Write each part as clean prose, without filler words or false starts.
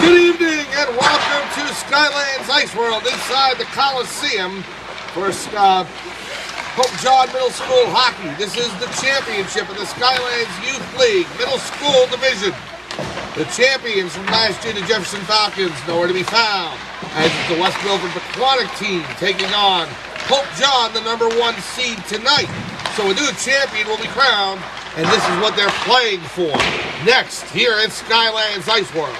Good evening and welcome to Skylands Ice World inside the Coliseum for Pope John Middle School Hockey. This is the championship of the Skylands Youth League Middle School Division. The champions from last year, the Jefferson Falcons, nowhere to be found, as it's the West Milford Pequannock team taking on Pope John, the number 1 seed tonight. So a new champion will be crowned, and this is what they're playing for. Next, here at Skylands Ice World.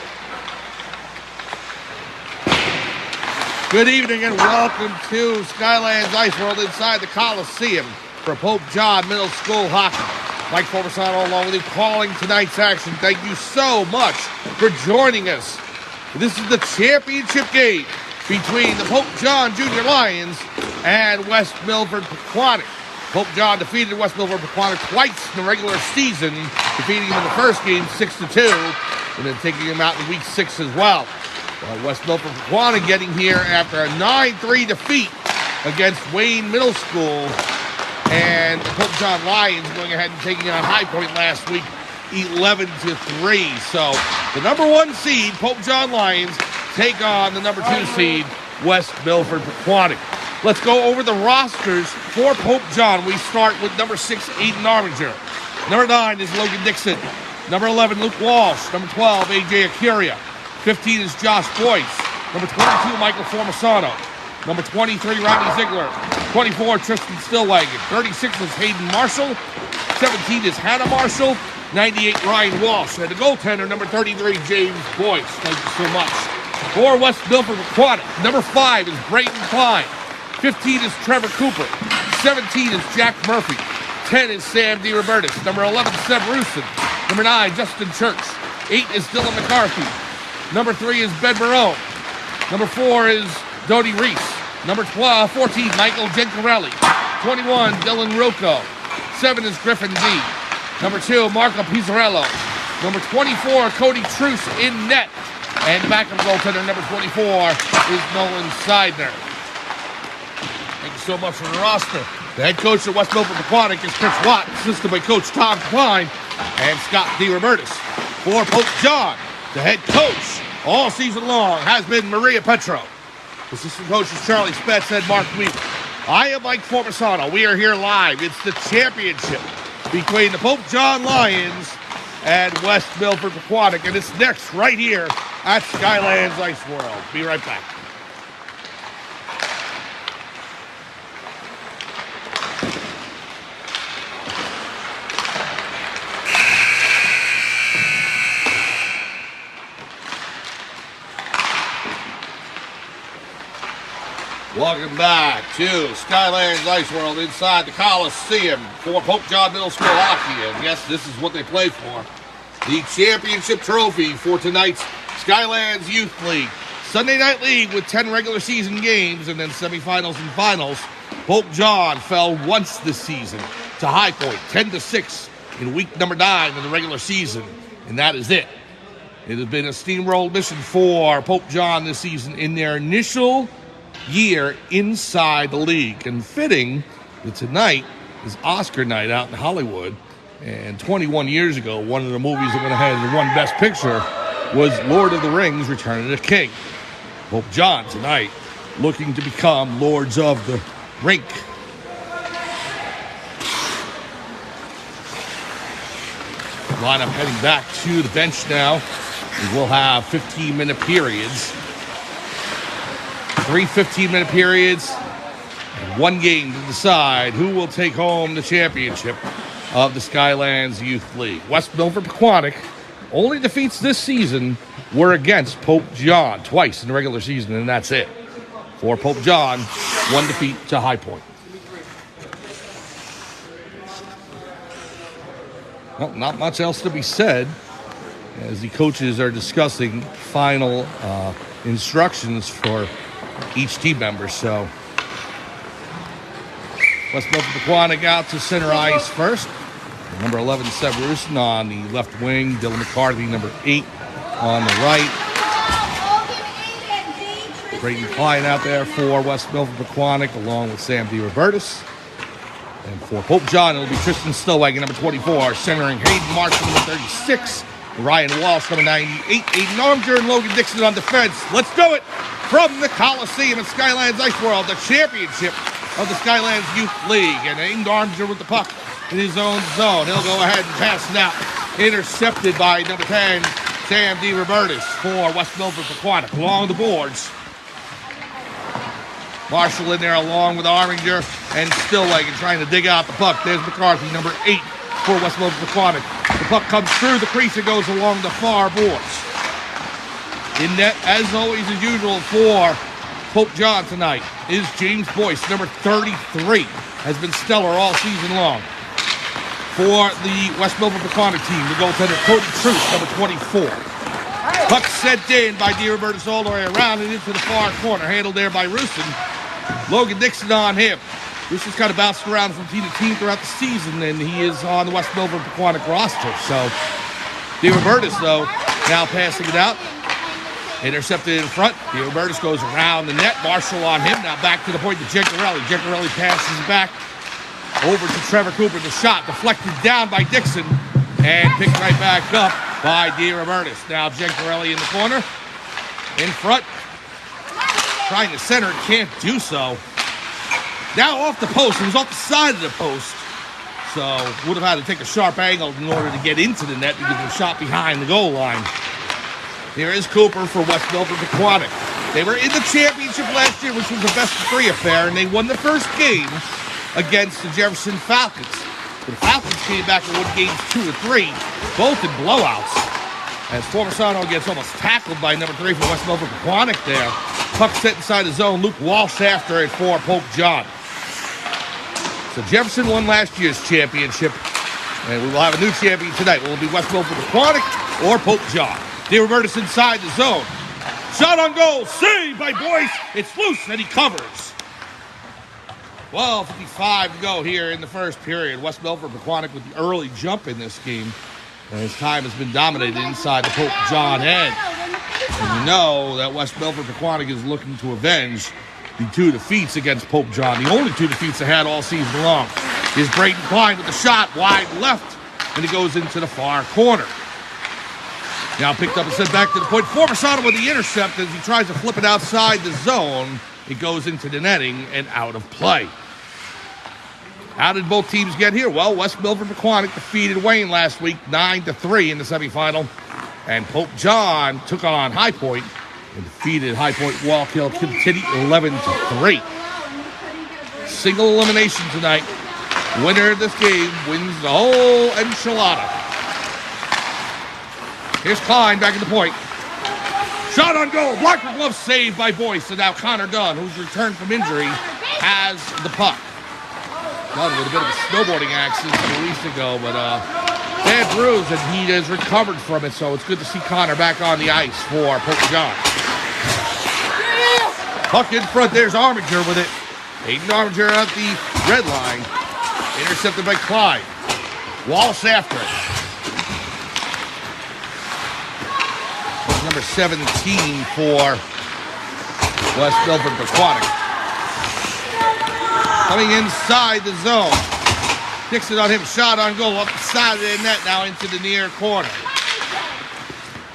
Good evening and welcome to Skylands Ice World inside the Coliseum for Pope John Middle School Hockey. Mike Forbesano along with you calling tonight's action. Thank you so much for joining us. This is the championship game between the Pope John Junior Lions and West Milford Pequannock. Pope John defeated West Milford Pequannock twice in the regular season, defeating him in the first game 6-2, and then taking him out in week 6 as well. West Milford Pequannock getting here after a 9-3 defeat against Wayne Middle School, and the Pope John Lions going ahead and taking on High Point last week 11-3. So the number 1 seed, Pope John Lions, take on the number 2 seed, West Milford Pequannock. Let's go over the rosters for Pope John. We start with number 6, Aiden Arminger. Number 9 is Logan Dixon. Number 11, Luke Walsh. Number 12, AJ Acuria. 15 is Josh Boyce. Number 22, Michael Forbesano. Number 23, Rodney Ziegler. 24, Tristan Stillwagon. 36 is Hayden Marshall. 17 is Hannah Marshall. 98, Ryan Walsh. And the goaltender, number 33, James Boyce. Thank you so much. For West Milford Pequannock, number 5 is Brayton Klein. 15 is Trevor Cooper. 17 is Jack Murphy. 10 is Sam DeRobertis. Number 11, Seb Rusin. Number 9, Justin Church. 8 is Dylan McCarthy. Number 3 is Ben Barone. Number 4 is Dodie Reese. Number 14, Michael Gencarelli. 21, Dylan Rocco. 7 is Griffin D. Number 2, Marco Pizzarello. Number 24, Cody Truce in net. And backup goaltender number 24 is Nolan Seidner. Thank you so much for the roster. The head coach of West Milford Pequannock is Chris Watt, assisted by Coach Tom Klein and Scott DeRobertis. For Pope John, the head coach all season long has been Maria Petro. Assistant coaches Charlie Spetz and Mark Weaver. I am Mike Forbesano. We are here live. It's the championship between the Pope John Lions and West Milford Pequannock, and it's next right here at Skylands Ice World. Be right back. Welcome back to Skylands Ice World inside the Coliseum for Pope John Middle School Hockey. And yes, this is what they play for. The championship trophy for tonight's Skylands Youth League. Sunday Night League with 10 regular season games and then semifinals and finals. Pope John fell once this season to High Point, 10-6 in week number 9 of the regular season. And that is it. It has been a steamroll mission for Pope John this season in their initial year inside the league, and fitting that tonight is Oscar night out in Hollywood, and 21 years ago one of the movies that went ahead and won Best Picture was Lord of the Rings Return of the King. Pope John tonight looking to become Lords of the Rink. Lineup heading back to the bench now. We'll have 15-minute periods. 3 15-minute periods, and 1 game to decide who will take home the championship of the Skylands Youth League. West Milford Pequannock only defeats this season were against Pope John twice in the regular season, and that's it. For Pope John, 1 defeat to High Point. Well, not much else to be said as the coaches are discussing final instructions for each team member. So West Milford Pequannock out to center ice first. Number 11, Seb Rusin on the left wing. Dylan McCarthy, number 8 on the right. Brayton Klein out there for West Milford Pequannock along with Sam DeRobertis. And for Pope John, it'll be Tristan Stillwagon, number 24, centering Hayden Marshall, number 36, Ryan Walsh, number 98. Aiden Armiger and Logan Dixon on defense. Let's do it from the Coliseum at Skylands Ice World, the championship of the Skylands Youth League. And Aiden Armiger with the puck in his own zone. He'll go ahead and pass it out. Intercepted by number 10, Sam DeRobertis for West Milford Pequannock. Along the boards. Marshall in there along with Armiger and Stillwagon trying to dig out the puck. There's McCarthy, number 8 for West Milford Pequannock. The puck comes through the crease and goes along the far boards. In net, as always, as usual, for Pope John tonight is James Boyce, number 33. Has been stellar all season long. For the West Milford Pequannock team, the goaltender Cody Truce, number 24. Puck sent in by DeRobertis all the way around and into the far corner. Handled there by Rustin. Logan Dixon on him. Rustin's kind of bounced around from team to team throughout the season, and he is on the West Milford Pequannock roster. So DeRobertis, though, now passing it out. Intercepted in front. DeRobertis goes around the net. Marshall on him. Now back to the point to Gencarelli. Gencarelli passes it back over to Trevor Cooper. The shot deflected down by Dixon and picked right back up by DeRobertis. Now Gencarelli in the corner. In front. Trying to center. Can't do so. Now off the post. It was off the side of the post. So would have had to take a sharp angle in order to get into the net because it was shot behind the goal line. Here is Cooper for West Milford Pequannock. They were in the championship last year, which was a best-of-3 affair, and they won the first game against the Jefferson Falcons. The Falcons came back and won games 2-3, both in blowouts. As Formasano gets almost tackled by number 3 for West Milford Pequannock there. Puck set inside the zone. Luke Walsh after it for Pope John. So Jefferson won last year's championship, and we will have a new champion tonight. Will it be West Milford Pequannock or Pope John? DeRobertis inside the zone. Shot on goal. Saved by Boyce. It's loose and he covers. 12:55 to go here in the first period. West Milford Pequannock with the early jump in this game. And his time has been dominated inside the Pope John end. And you know that West Milford Pequannock is looking to avenge the 2 defeats against Pope John. The only 2 defeats they had all season long. Is Braden Klein with the shot wide left. And it goes into the far corner. Now picked up and sent back to the point. Formasano with the intercept as he tries to flip it outside the zone. It goes into the netting and out of play. How did both teams get here? Well, West Milford Pequannock defeated Wayne last week 9-3 in the semifinal. And Pope John took on High Point and defeated High Point Wallkill Kitty 11-3. Single elimination tonight. Winner of this game wins the whole enchilada. Here's Klein back at the point. Shot on goal. Blocked with glove saved by Boyce. And now Connor Dunn, who's returned from injury, has the puck. Dunn with a bit of a snowboarding accident a week ago, but bad bruise, and he has recovered from it. So it's good to see Connor back on the ice for Pope John. Puck in front. There's Armiger with it. Aiden Armiger at the red line. Intercepted by Klein. Walsh after it. Number 17 for West Milford Pequannock. Coming inside the zone. Dixon on him, shot on goal, up the side of the net, now into the near corner.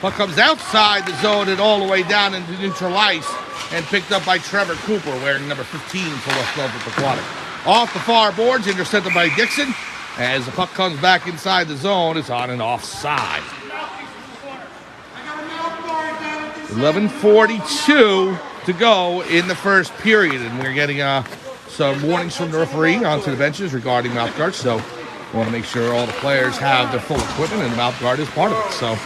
Puck comes outside the zone and all the way down into neutral ice and picked up by Trevor Cooper, wearing number 15 for West Milford Pequannock. Off the far boards, intercepted by Dixon. As the puck comes back inside the zone, it's on and offside. 11:42 to go in the first period, and we're getting some warnings from the referee onto the benches regarding mouth guards. So we want to make sure all the players have their full equipment, and the mouth guard is part of it. So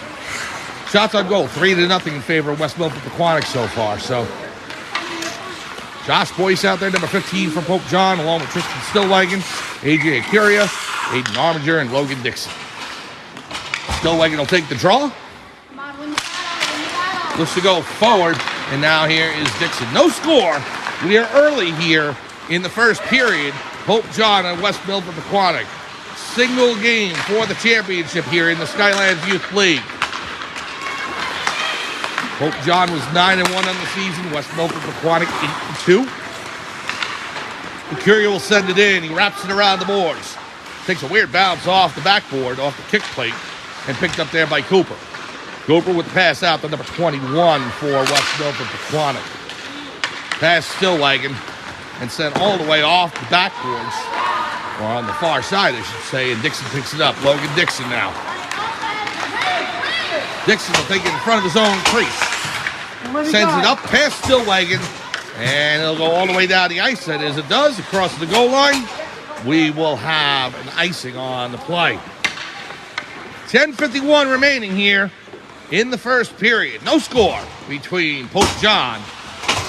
shots on goal, 3-0 in favor of West Milford Pequannock so far. So Josh Boyce out there, number 15 from Pope John, along with Tristan Stillwagon, AJ Acuria, Aiden Armiger, and Logan Dixon. Stillwagon will take the draw. Looks to go forward, and now here is Dixon. No score. We are early here in the first period. Pope John and West Milford Pequannock. Single game for the championship here in the Skylands Youth League. Pope John was 9-1 on the season. West Milford Pequannock 8-2. Acuria will send it in. He wraps it around the boards. Takes a weird bounce off the backboard, off the kick plate. and picked up there by Cooper. Cooper with the pass out to number 21 for West Milford Pequannock. Pass Stillwagon and sent all the way off the backboards, or on the far side, I should say, and Dixon picks it up. Logan Dixon now. Dixon will take it in front of his own crease. Sends it up past Stillwagon, and it'll go all the way down the ice. And as it does, across the goal line, we will have an icing on the play. 10:51 remaining here in the first period. No score between Pope John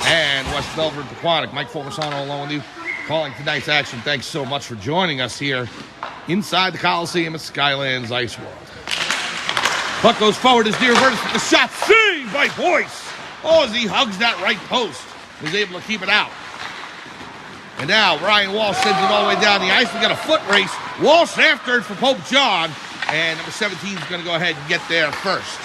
and West Milford Pequannock. Mike Fulmersano along with you, calling tonight's action. Thanks so much for joining us here inside the Coliseum at Skylands Ice World. Puck goes forward as DeRobertis with the shot. Saved by Boyce. Oh, as he hugs that right post. Was able to keep it out. And now Ryan Walsh sends it all the way down the ice. We got a foot race. Walsh after it for Pope John. And number 17 is going to go ahead and get there first.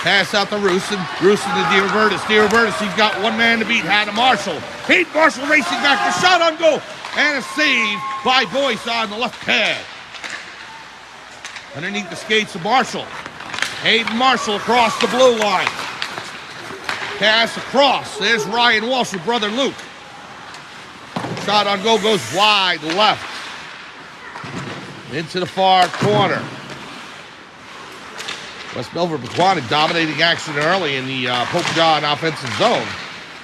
Pass out to Rusin. Rusin to DeRobertis. DeRobertis, he's got one man to beat. Hannah Marshall. Hayden Marshall racing back. The shot on goal. And a save by Boyce on the left pad. Underneath the skates of Marshall. Hayden Marshall across the blue line. Pass across. There's Ryan Walsh with brother Luke. Shot on goal goes wide left. Into the far corner. West Milford Pequannock dominating action early in the Pope John offensive zone.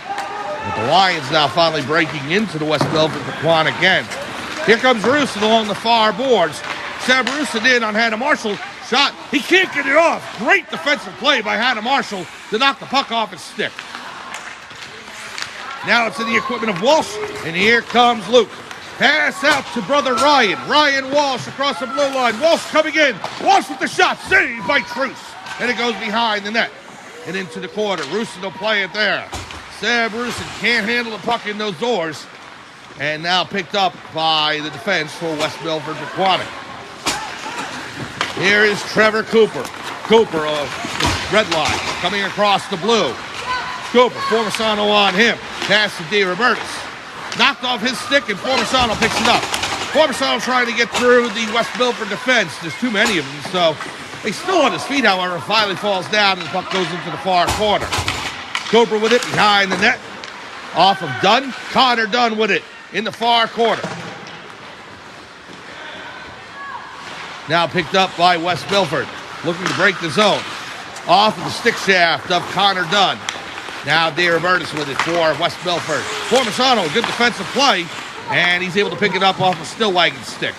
But the Lions now finally breaking into the West Milford Pequannock end. Here comes Rusin along the far boards. Sam Rusin in on Hannah Marshall. Shot. He can't get it off. Great defensive play by Hannah Marshall to knock the puck off his stick. Now it's in the equipment of Walsh. And here comes Luke. Pass out to brother Ryan. Ryan Walsh across the blue line. Walsh coming in. Walsh with the shot. Saved by Truce. And it goes behind the net and into the corner. Rusin will play it there. Sam Rusin can't handle the puck in those doors. And now picked up by the defense for West Milford Pequannock. Here is Trevor Cooper. Cooper of red line coming across the blue. Cooper, Formosano on him. Pass to DeRobertis. Knocked off his stick, and Formosano picks it up. Formosano trying to get through the West Milford defense. There's too many of them, so he's still on his feet, however. Finally falls down, and the puck goes into the far corner. Cooper with it behind the net. Off of Dunn. Connor Dunn with it in the far corner. Now picked up by West Milford, looking to break the zone. Off of the stick shaft of Connor Dunn. Now DeRobertis with it for West Milford. Formosano, good defensive play, and he's able to pick it up off a Stillwagon stick.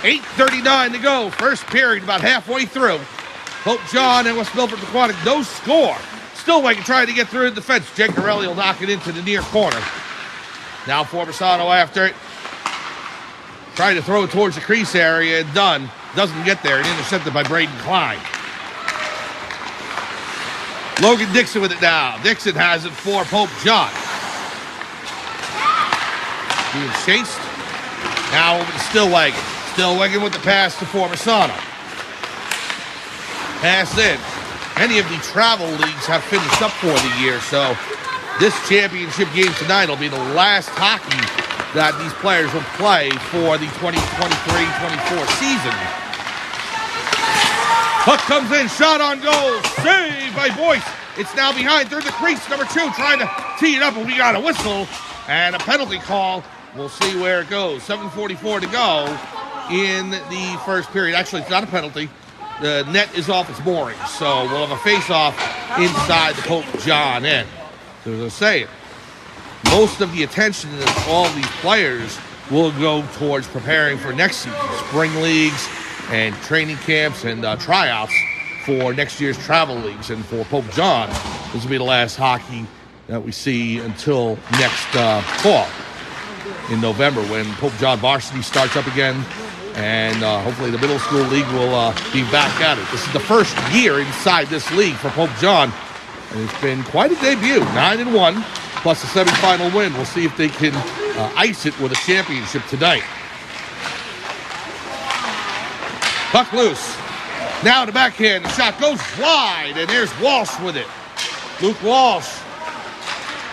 8:39 to go. First period, about halfway through. Pope John and West Milford Pequannock, no score. Stillwagon trying to get through the defense. Gengarelli will knock it into the near corner. Now Formosano after it. Trying to throw it towards the crease area, and Dunn doesn't get there, and intercepted by Braden Klein. Logan Dixon with it now. Dixon has it for Pope John. Being chased. Now over to Stillwagon. Stillwagon with the pass to Formosano. Pass in. Many of the travel leagues have finished up for the year, so this championship game tonight will be the last hockey that these players will play for the 2023-24 season. Puck comes in, shot on goal, saved by Boyce. It's now behind through the crease. Number 2 trying to tee it up, and we got a whistle and a penalty call. We'll see where it goes. 7:44 to go in the first period. Actually, it's not a penalty. The net is off its moorings, so we'll have a face-off inside the Pope John end. So as I was saying, most of the attention of all these players will go towards preparing for next season, spring leagues and training camps and tryouts for next year's travel leagues. And for Pope John, this will be the last hockey that we see until next fall in November, when Pope John varsity starts up again, and hopefully the middle school league will be back at it. This is the first year inside this league for Pope John, and it's been quite a debut. 9-1 plus a semifinal win. We'll see if they can ice it with a championship tonight. Puck loose. Now the backhand. The shot goes wide, and there's Walsh with it. Luke Walsh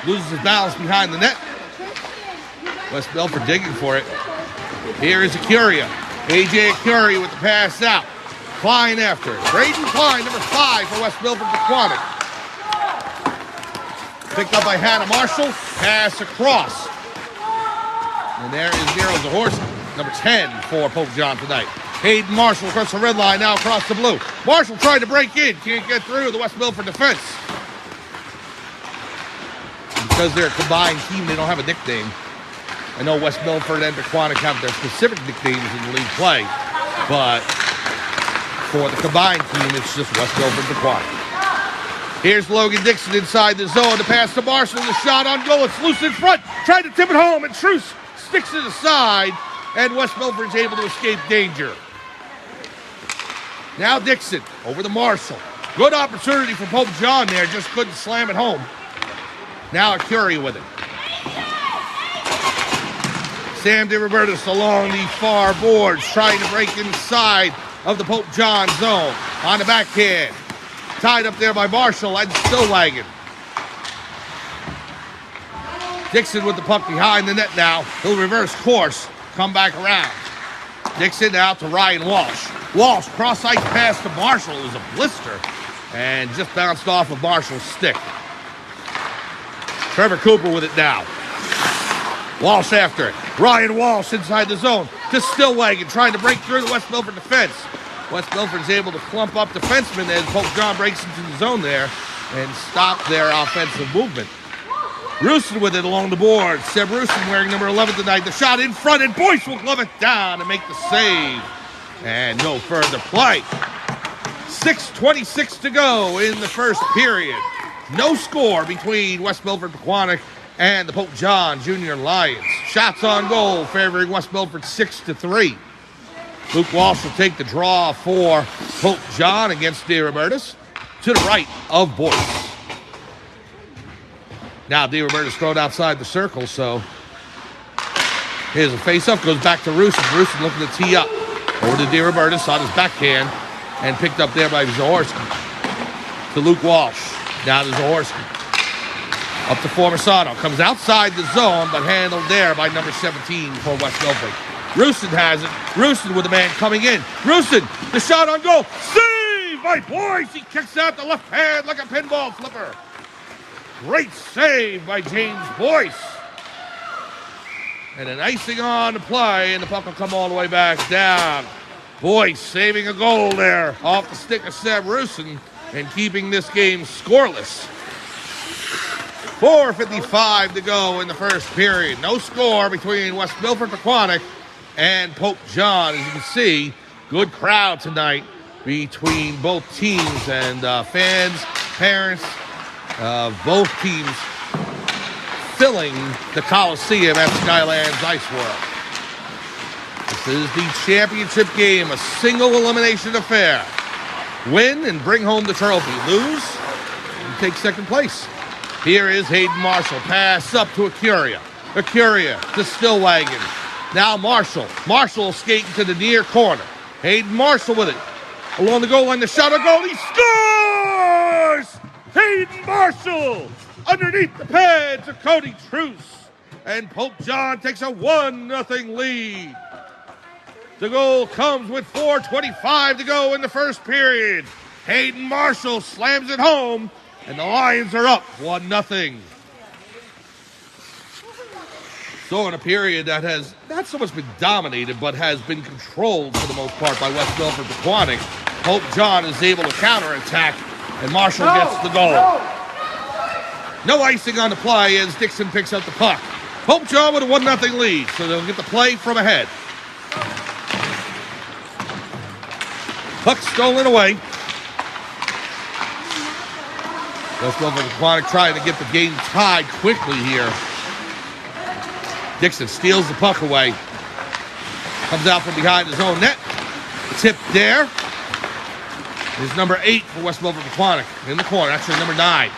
loses his balance behind the net. West Milford digging for it. Here is Acuria. A.J. Curry with the pass out. Klein after it. Braden Klein, number 5 for West Milford Pequannock. Picked up by Hannah Marshall. Pass across. And there is Nero Zahorski, number 10 for Pope John tonight. Hayden Marshall across the red line, now across the blue. Marshall trying to break in. Can't get through the West Milford defense. Because they're a combined team, they don't have a nickname. I know West Milford and Pequannock have their specific nicknames in the league play, but for the combined team, it's just West Milford Pequannock. Here's Logan Dixon inside the zone. The pass to Marshall. The shot on goal. It's loose in front. Tried to tip it home, and Truce sticks it aside, and West Milford's able to escape danger. Now Dixon over to Marshall. Good opportunity for Pope John there. Just couldn't slam it home. Now Curie with it. Sam DeRobertis along the far boards, trying to break inside of the Pope John zone. On the backhand. Tied up there by Marshall and Stillwagon. Dixon with the puck behind the net now. He'll reverse course, come back around. Dixon out to Ryan Walsh. Walsh, cross-ice pass to Marshall. It was a blister and just bounced off of Marshall's stick. Trevor Cooper with it now. Walsh after it. Ryan Walsh inside the zone to Stillwagon, trying to break through the West Milford defense. West Milford's able to clump up defensemen as Pope John breaks into the zone there and stop their offensive movement. Rusin with it along the board. Seb Rusin wearing number 11 tonight. The shot in front, and Boyce will glove it down and make the save. And no further play. 6:26 to go in the first period. No score between West Milford Pequannock and the Pope John Junior Lions. Shots on goal favoring West Milford 6-3. Luke Walsh will take the draw for Pope John against DeRobertis to the right of Boyce. Now DeRobertis thrown outside the circle, so here's a face-up, goes back to Rusin. Rusin looking to tee up. Over to DeRobertis on his backhand and picked up there by Zahorski. To Luke Walsh. Now to Zahorski. Up to Formasano. Comes outside the zone, but handled there by number 17 for West Milford. Rusin has it. Rusin with the man coming in. Rusin, the shot on goal. Save by Boyce. He kicks out the left hand like a pinball flipper. Great save by James Boyce. And an icing on the play, and the puck will come all the way back down. Boyce saving a goal there off the stick of Seb Rusin and keeping this game scoreless. 4:55 to go in the first period. No score between West Milford Pequannock and Pope John. As you can see, good crowd tonight between both teams, and fans, parents of both teams filling the Coliseum at Skylands Ice World. This is the championship game, a single elimination affair. Win and bring home the trophy. Lose and take second place. Here is Hayden Marshall. Pass up to Acuria. Acuria to Stillwagon. Now Marshall. Marshall skating to the near corner. Hayden Marshall with it. Along the goal line, the shot on goal. He scores! Hayden Marshall underneath the pads of Cody Truce. And Pope John takes a 1-0 lead. The goal comes with 4:25 to go in the first period. Hayden Marshall slams it home, and the Lions are up 1-0. So in a period that has not so much been dominated, but has been controlled for the most part by West Milford Pequannock, Pope John is able to counterattack, and Marshall gets the goal. No icing on the play as Dixon picks up the puck. Pope John with a 1-0 lead, so they'll get the play from ahead. Puck stolen away. West Milford Pequannock trying to get the game tied quickly here. Dixon steals the puck away. Comes out from behind his own net. Tip there is number 8 for West Milford Pequannock in the corner. Actually, number 9.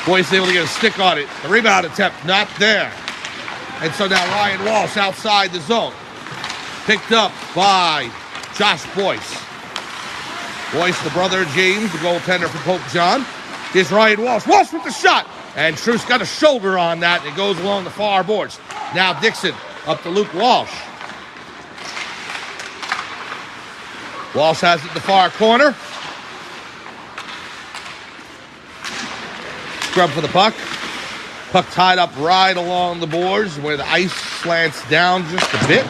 Boyce able to get a stick on it. The rebound attempt not there. And so now Ryan Walsh outside the zone. Picked up by Josh Boyce. Boyce, the brother of James, the goaltender for Pope John. Here's Ryan Walsh. Walsh with the shot. And Truce got a shoulder on that, and it goes along the far boards. Now Dixon up to Luke Walsh. Walsh has it in the far corner. Scrub for the puck. Puck tied up right along the boards where the ice slants down just a bit.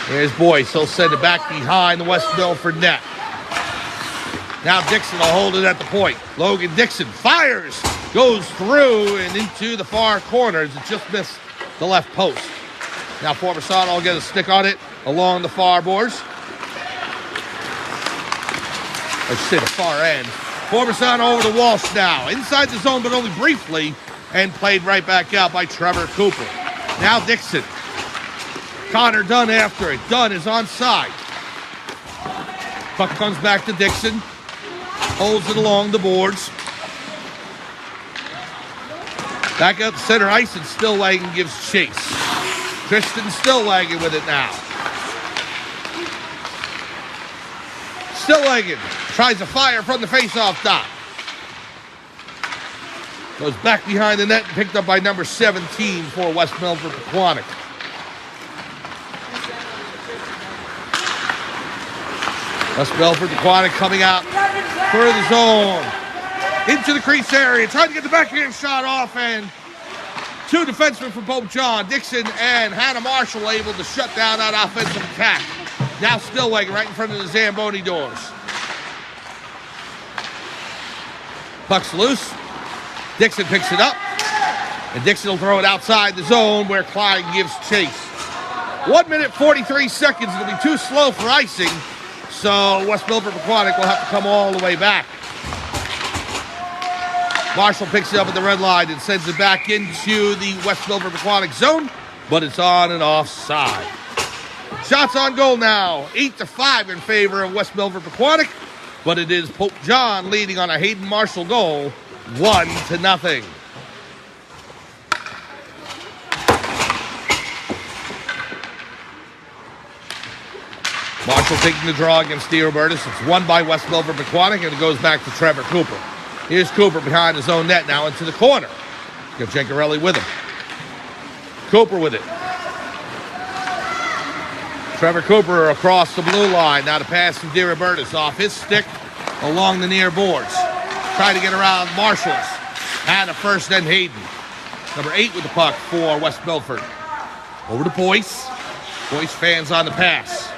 There's Boyce. He'll send it back behind the West Milford net. Now Dixon will hold it at the point. Logan Dixon fires, goes through and into the far corners. It just missed the left post. Now Formosan will get a stick on it along the far boards. I should say the far end. Formosan over to Walsh now. Inside the zone, but only briefly, and played right back out by Trevor Cooper. Now Dixon. Connor Dunn after it. Dunn is onside. Puck comes back to Dixon. Holds it along the boards. Back up center ice, and Stillwagon gives chase. Tristan Stillwagon with it now. Stillwagon tries to fire from the face-off dot. Goes back behind the net and picked up by number 17 for West Milford Pequannock. West Milford Pequannock coming out for the zone. Into the crease area, trying to get the backhand shot off, and two defensemen from Pope John, Dixon and Hannah Marshall, able to shut down that offensive attack. Now Stillwagon right in front of the Zamboni doors. Puck's loose. Dixon picks it up, and Dixon will throw it outside the zone where Klein gives chase. 1 minute, 43 seconds. It'll be too slow for icing, so West Milford Pequannock will have to come all the way back. Marshall picks it up at the red line and sends it back into the West Milford Pequannock zone, but it's on and offside. Shots on goal now, 8-5 in favor of West Milford Pequannock, but it is Pope John leading on a Hayden Marshall goal, 1-0. Marshall taking the draw against DeRobertis. It's won by West Milford Pequannock, and it goes back to Trevor Cooper. Here's Cooper behind his own net now into the corner. Got Gencarelli with him. Cooper with it. Trevor Cooper across the blue line. Now to pass from DeRobertis off his stick along the near boards. Trying to get around Marshall's. And a first, then Hayden. Number 8 with the puck for West Milford. Over to Boyce. Boyce fans on the pass.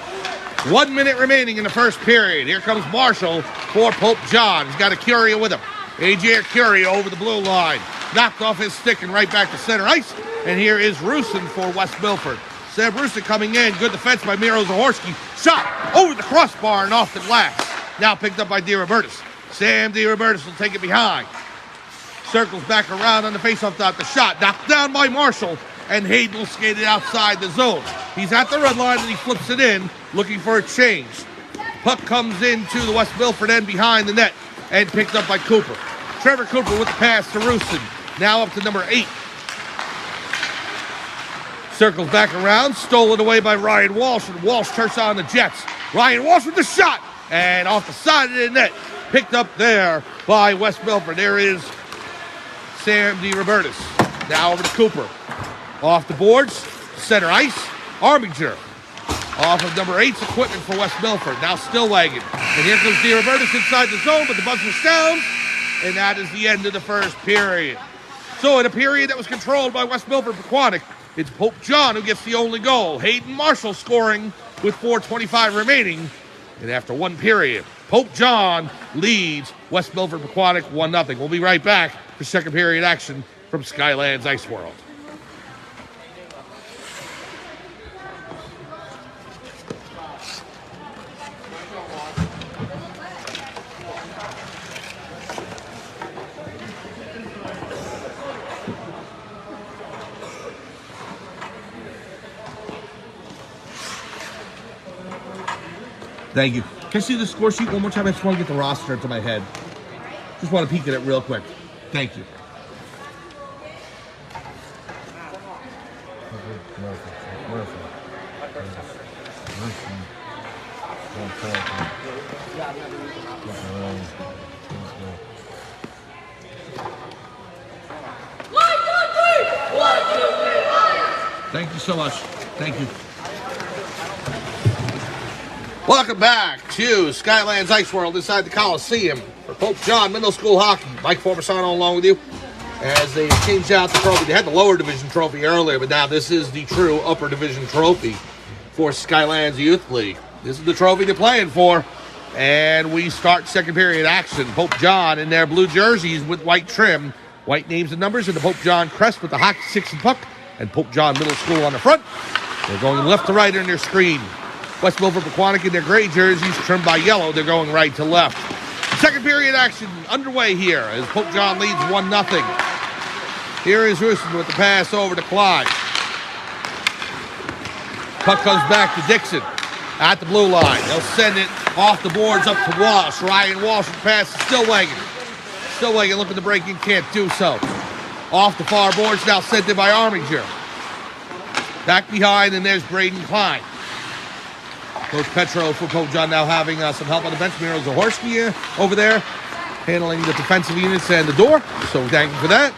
1 minute remaining in the first period. Here comes Marshall for Pope John. He's got a Curia with him. A.J. Curia over the blue line. Knocked off his stick and right back to center ice. And here is Rusin for West Milford. Sam Rusin coming in. Good defense by Miro Zahorski. Shot over the crossbar and off the glass. Now picked up by DeRobertis. Sam DeRobertis will take it behind. Circles back around on the faceoff dot. The shot knocked down by Marshall. And Hayden will skate it outside the zone. He's at the red line and he flips it in, looking for a change. Puck comes into the West Milford end behind the net and picked up by Cooper. Trevor Cooper with the pass to Rusin. Now up to number 8. Circles back around, stolen away by Ryan Walsh, and Walsh turns on the Jets. Ryan Walsh with the shot, and off the side of the net, picked up there by West Milford. There is Sam DeRobertis. Now over to Cooper. Off the boards, center ice, Arminger. Off of number 8's equipment for West Milford. Now Stillwagon. And here comes DeRobertis inside the zone, but the buzzer sounds, and that is the end of the first period. So in a period that was controlled by West Milford Pequannock, it's Pope John who gets the only goal. Hayden Marshall scoring with 4:25 remaining. And after one period, Pope John leads West Milford Pequannock 1-0. We'll be right back for second period action from Skylands Ice World. Thank you. Can I see the score sheet one more time? I just want to get the roster into my head. Just want to peek at it real quick. Thank you. Thank you so much. Thank you. Welcome back to Skylands Ice World inside the Coliseum for Pope John Middle School Hockey. Mike Formasano along with you as they change out the trophy. They had the lower division trophy earlier, but now this is the true upper division trophy for Skylands Youth League. This is the trophy they're playing for. And we start second period action. Pope John in their blue jerseys with white trim. White names and numbers and the Pope John crest with the hockey sticks and puck. And Pope John Middle School on the front. They're going left to right on their screen. West Milford Pequannock in their gray jerseys trimmed by yellow. They're going right to left. Second period action underway here as Pope John leads 1-0. Here is Houston with the pass over to Clyde. Puck comes back to Dixon at the blue line. They'll send it off the boards up to Walsh. Ryan Walsh with the pass is Stillwagon looking to break in, can't do so. Off the far boards, now sent in by Arminger. Back behind, and there's Braden Klein. Coach Petro for Pope John now having some help on the bench. Miro Zahorsky over there, handling the defensive units and the door. So thank you for that.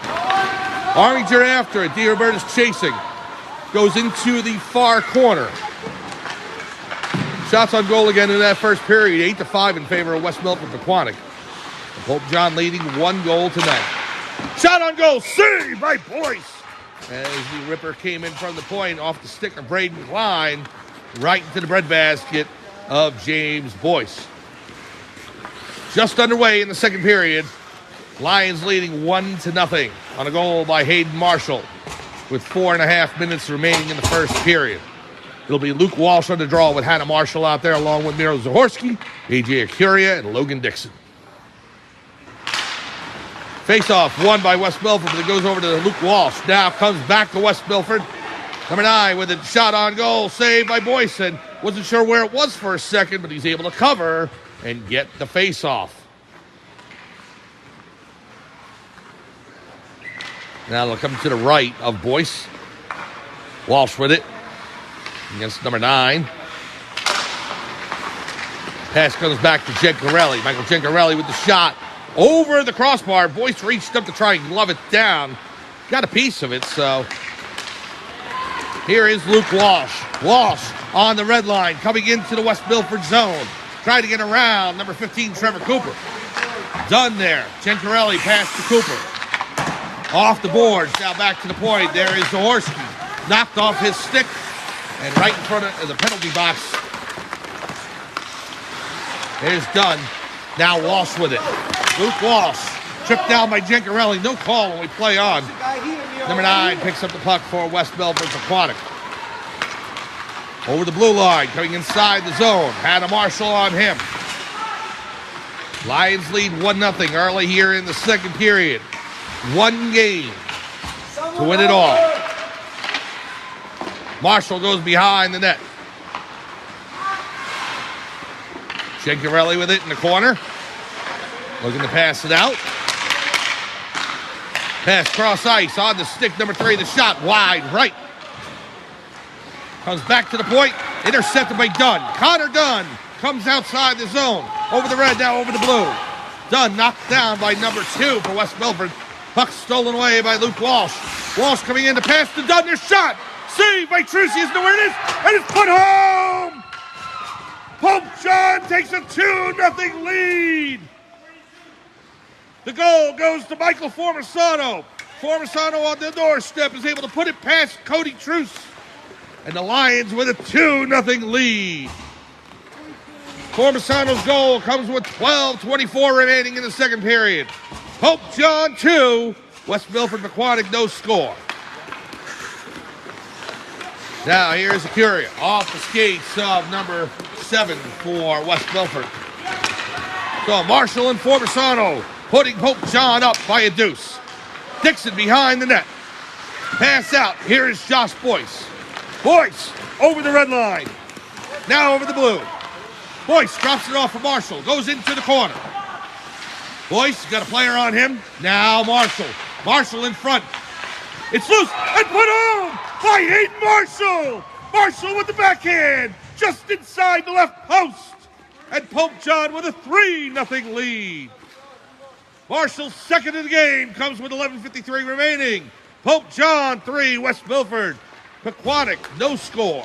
Arminger after it. Dierbert is chasing. Goes into the far corner. Shots on goal again in that first period. 8-5 in favor of West Milford Pequannock. Pope John leading 1-0 tonight. Shot on goal. Saved by Boyce. As the Ripper came in from the point off the stick of Braden Klein. Right into the breadbasket of James Boyce. Just underway in the second period. Lions leading 1-0 on a goal by Hayden Marshall with 4.5 minutes remaining in the first period. It'll be Luke Walsh on the draw with Hannah Marshall out there along with Miro Zahorsky, A.J. Acuria, and Logan Dixon. Face-off won by West Milford, but it goes over to Luke Walsh. Now comes back to West Milford. Number 9 with a shot on goal, saved by Boyson. Wasn't sure where it was for a second, but he's able to cover and get the face-off. Now they'll come to the right of Boyce. Walsh with it against number 9. Pass comes back to Gencarelli. Michael Gencarelli with the shot over the crossbar. Boyce reached up to try and glove it down. Got a piece of it, so... Here is Luke Walsh. Walsh on the red line, coming into the West Milford zone. Trying to get around number 15, Trevor Cooper. Done there. Gencarelli pass to Cooper. Off the boards, now back to the point. There is Zahorsky. Knocked off his stick and right in front of the penalty box. There's Dunn. Now Walsh with it. Luke Walsh. Tripped down by Gencarelli. No call when we play on. Number 9 picks up the puck for West Milford Pequannock. Over the blue line, coming inside the zone. Hannah Marshall on him. Lions lead 1-0 early here in the second period. One game to win it all. Marshall goes behind the net. Gencarelli with it in the corner. Looking to pass it out. Pass cross ice on the stick, number 3, the shot wide right. Comes back to the point, intercepted by Dunn. Connor Dunn comes outside the zone. Over the red, now over the blue. Dunn knocked down by number 2 for West Milford. Puck stolen away by Luke Walsh. Walsh coming in to pass to Dunn, their shot. Saved by Trucius, know where it is, and it's put home! Pope John takes a 2-0 lead. The goal goes to Michael Formasano. Formasano on the doorstep is able to put it past Cody Truce. And the Lions with a 2-0 lead. Formasano's goal comes with 12:24 remaining in the second period. Pope John 2, West Milford Pequannock no score. Now here's Acuria off the skates of number 7 for West Milford. So Marshall and Formasano putting Pope John up by a deuce. Dixon behind the net. Pass out. Here is Josh Boyce. Boyce over the red line. Now over the blue. Boyce drops it off for Marshall. Goes into the corner. Boyce got a player on him. Now Marshall. Marshall in front. It's loose and put home by Hayden Marshall. Marshall with the backhand. Just inside the left post. And Pope John with a 3-0 lead. Marshall's second of the game comes with 11:53 remaining. Pope John 3, West Milford Pequannock no score.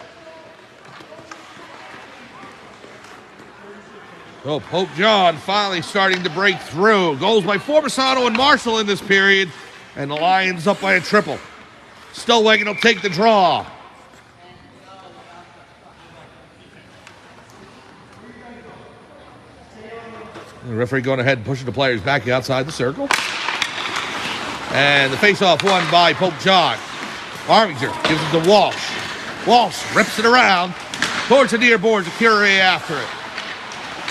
So Pope John finally starting to break through. Goals by Forbesano and Marshall in this period. And the Lions up by a triple. Stellwagen will take the draw. The referee going ahead and pushing the players back outside the circle. And the face-off won by Pope John. Arminger gives it to Walsh. Walsh rips it around towards the near boards. Curie after it.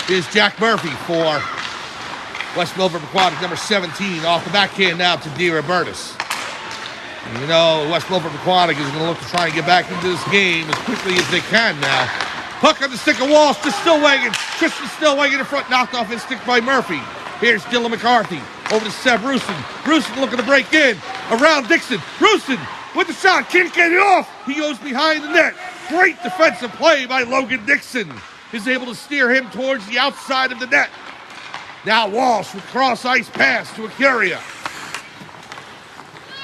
Here's Jack Murphy for West Milford Pequannock, number 17. Off the backhand now to DeRobertis. You know, West Milford Pequannock is going to look to try and get back into this game as quickly as they can now. Puck on the stick of Walsh to Stellwagen. Tristan Stellwagen in front, knocked off his stick by Murphy. Here's Dylan McCarthy over to Seb Rusin. Rusin looking to break in. Around Dixon. Rusin with the shot. Can't get it off. He goes behind the net. Great defensive play by Logan Dixon. Is able to steer him towards the outside of the net. Now Walsh with cross-ice pass to Acuria.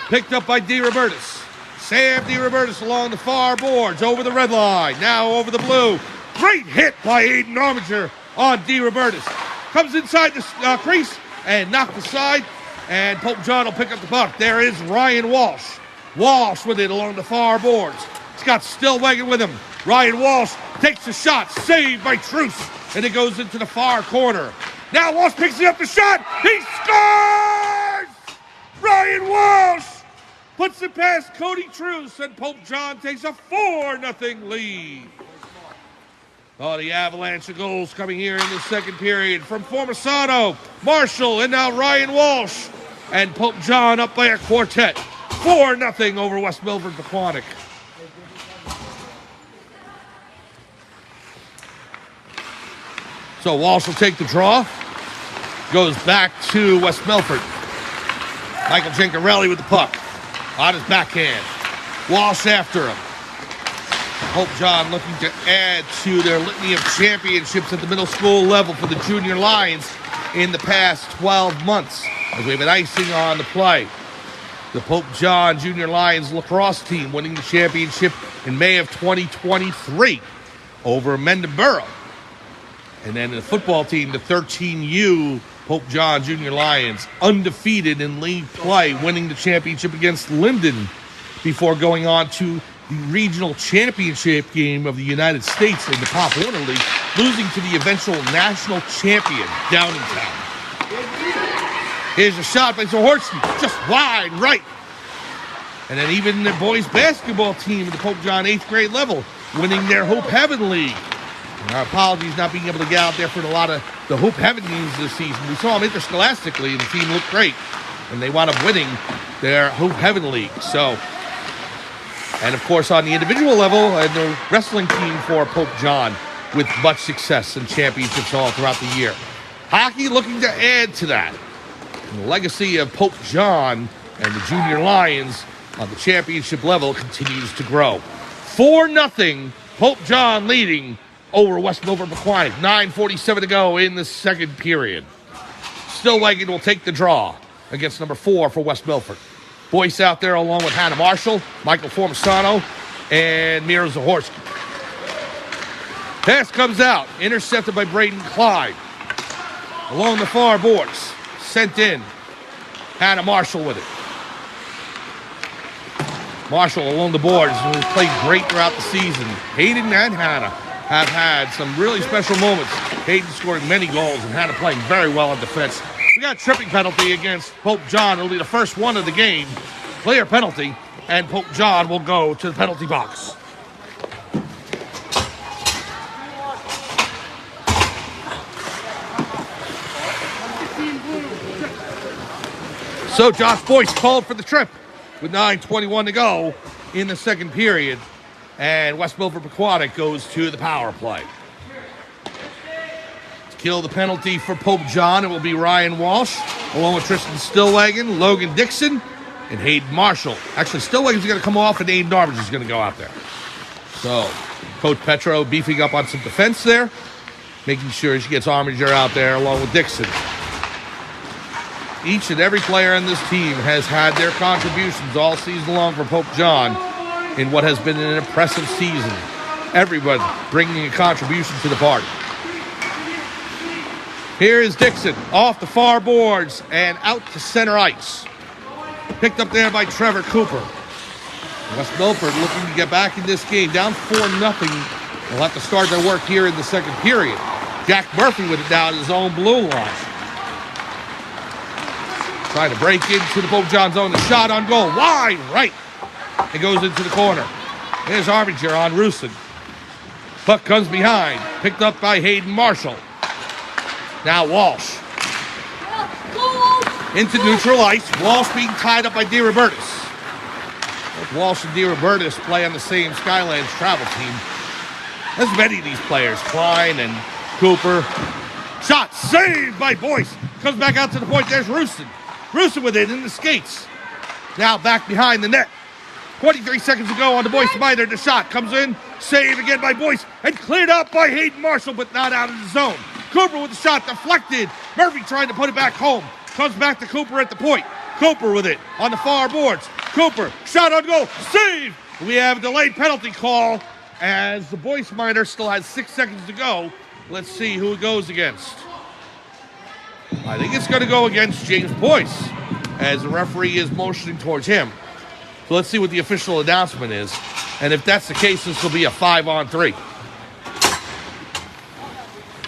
Picked up by DeRobertis. Sam DeRobertis along the far boards, over the red line, now over the blue. Great hit by Aiden Arminger on DeRobertis. Comes inside the crease and knocked aside, and Pope John will pick up the puck. There is Ryan Walsh. Walsh with it along the far boards. He's got Stellwagen with him. Ryan Walsh takes a shot, saved by Truce, and it goes into the far corner. Now Walsh picks up the shot. He scores! Ryan Walsh puts it past Cody Truce, and Pope John takes a 4-0 lead. Oh, the avalanche of goals coming here in the second period from Forbesano, Marshall, and now Ryan Walsh. And Pope John up by a quartet. 4-0 over West Milford Pequannock. So Walsh will take the draw. Goes back to West Milford. Michael Gencarelli with the puck. On his backhand. Walsh after him. Pope John looking to add to their litany of championships at the middle school level for the junior Lions in the past 12 months. As we have an icing on the play. The Pope John Junior Lions lacrosse team winning the championship in May of 2023 over Mendoburo. And then the football team, the 13U Pope John Junior Lions, undefeated in league play, winning the championship against Linden before going on to the regional championship game of the United States in the Pop Warner League, losing to the eventual national champion, Downingtown. Here's a shot by Zahorski, just wide right. And then even the boys basketball team at the Pope John 8th grade level, winning their Hope Heaven League. And our apologies not being able to get out there for a lot of the Hope Heaven games this season. We saw them interscholastically, and the team looked great. And they wound up winning their Hope Heaven League. So, and of course on the individual level, the wrestling team for Pope John with much success and championships all throughout the year. Hockey looking to add to that. And the legacy of Pope John and the Junior Lions on the championship level continues to grow. 4-0, Pope John leading over West Milford Pequannock. 9:47 to go in the second period. Stellwagen will take the draw against number 4 for West Milford. Boyce out there along with Hannah Marshall, Michael Forbesano, and Mira Zahorski. Pass comes out, intercepted by Braden Clyde. Along the far boards, sent in. Hannah Marshall with it. Marshall along the boards, who played great throughout the season. Hayden and Hannah have had some really special moments. Hayden scoring many goals and Hannah playing very well in defense. We got a tripping penalty against Pope John. It'll be the first one of the game. Clear penalty, and Pope John will go to the penalty box. So Josh Boyce called for the trip with 9:21 to go in the second period. And West Milford Pequannock goes to the power play. To kill the penalty for Pope John, it will be Ryan Walsh, along with Tristan Stellwagen, Logan Dixon, and Hayden Marshall. Actually, Stellwagen's going to come off, and Aiden Arminger is going to go out there. So, Coach Petro beefing up on some defense there, making sure she gets Arminger out there along with Dixon. Each and every player on this team has had their contributions all season long for Pope John in what has been an impressive season. Everyone bringing a contribution to the party. Here is Dixon off the far boards and out to center ice. Picked up there by Trevor Cooper. West Milford looking to get back in this game. Down 4-0. They'll have to start their work here in the second period. Jack Murphy with it down his own blue line. Trying to break into the Pope John zone. The shot on goal. Wide right. It goes into the corner. There's Armiger on Rusin. Puck comes behind. Picked up by Hayden Marshall. Now Walsh. Into neutral ice. Walsh being tied up by DeRobertis. Both Walsh and DeRobertis play on the same Skylands travel team. There's many of these players. Klein and Cooper. Shot saved by Boyce. Comes back out to the point. There's Rusin. Rusin with it in the skates. Now back behind the net. 23 seconds to go on the Boyce minor. The shot comes in. Save again by Boyce. And cleared up by Hayden Marshall, but not out of the zone. Cooper with the shot deflected. Murphy trying to put it back home. Comes back to Cooper at the point. Cooper with it on the far boards. Cooper, shot on goal. Save! We have a delayed penalty call as the Boyce minor still has 6 seconds to go. Let's see who it goes against. I think it's going to go against James Boyce as the referee is motioning towards him. So let's see what the official announcement is. And if that's the case, this will be a 5-on-3.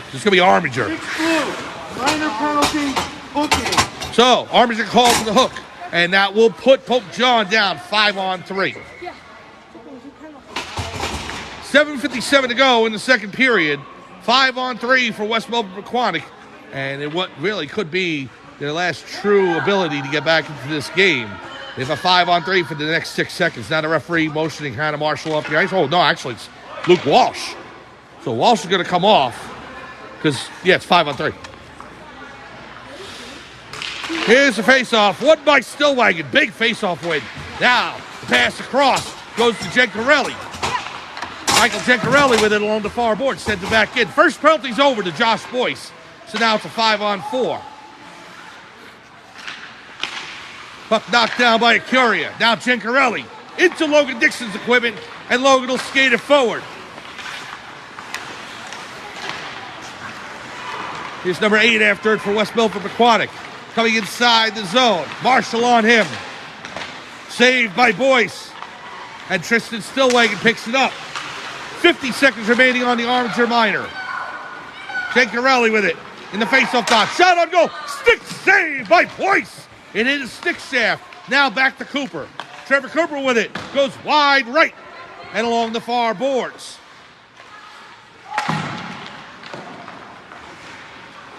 This is going to be Armiger. 6 blue. Minor penalty, hooking. So, Armiger calls for the hook. And that will put Pope John down 5-on-3. 7:57 to go in the second period. 5-on-3 for West Milford Pequannock. And in what really could be their last true ability to get back into this game. They have a 5-on-3 for the next 6 seconds. Now the referee motioning Hannah Marshall up the ice. Oh, no, actually, it's Luke Walsh. So Walsh is going to come off because, yeah, it's 5-on-3. Here's the face-off. Won by Stillwagon. Big face-off win. Now, the pass across goes to Gencarelli. Michael Gencarelli with it along the far board. Sends it back in. First penalty's over to Josh Boyce. So now it's a 5-on-4. Puck knocked down by Acuria. Now Gencarelli into Logan Dixon's equipment, and Logan will skate it forward. Here's number 8 after it for West Milford Pequannock. Coming inside the zone. Marshall on him. Saved by Boyce. And Tristan Stillwagon picks it up. 50 seconds remaining on the Armiger minor. Gencarelli with it. In the face-off dot. Shot on goal. Stick save by Boyce. It hit his stick shaft. Now back to Cooper. Trevor Cooper with it. Goes wide right and along the far boards.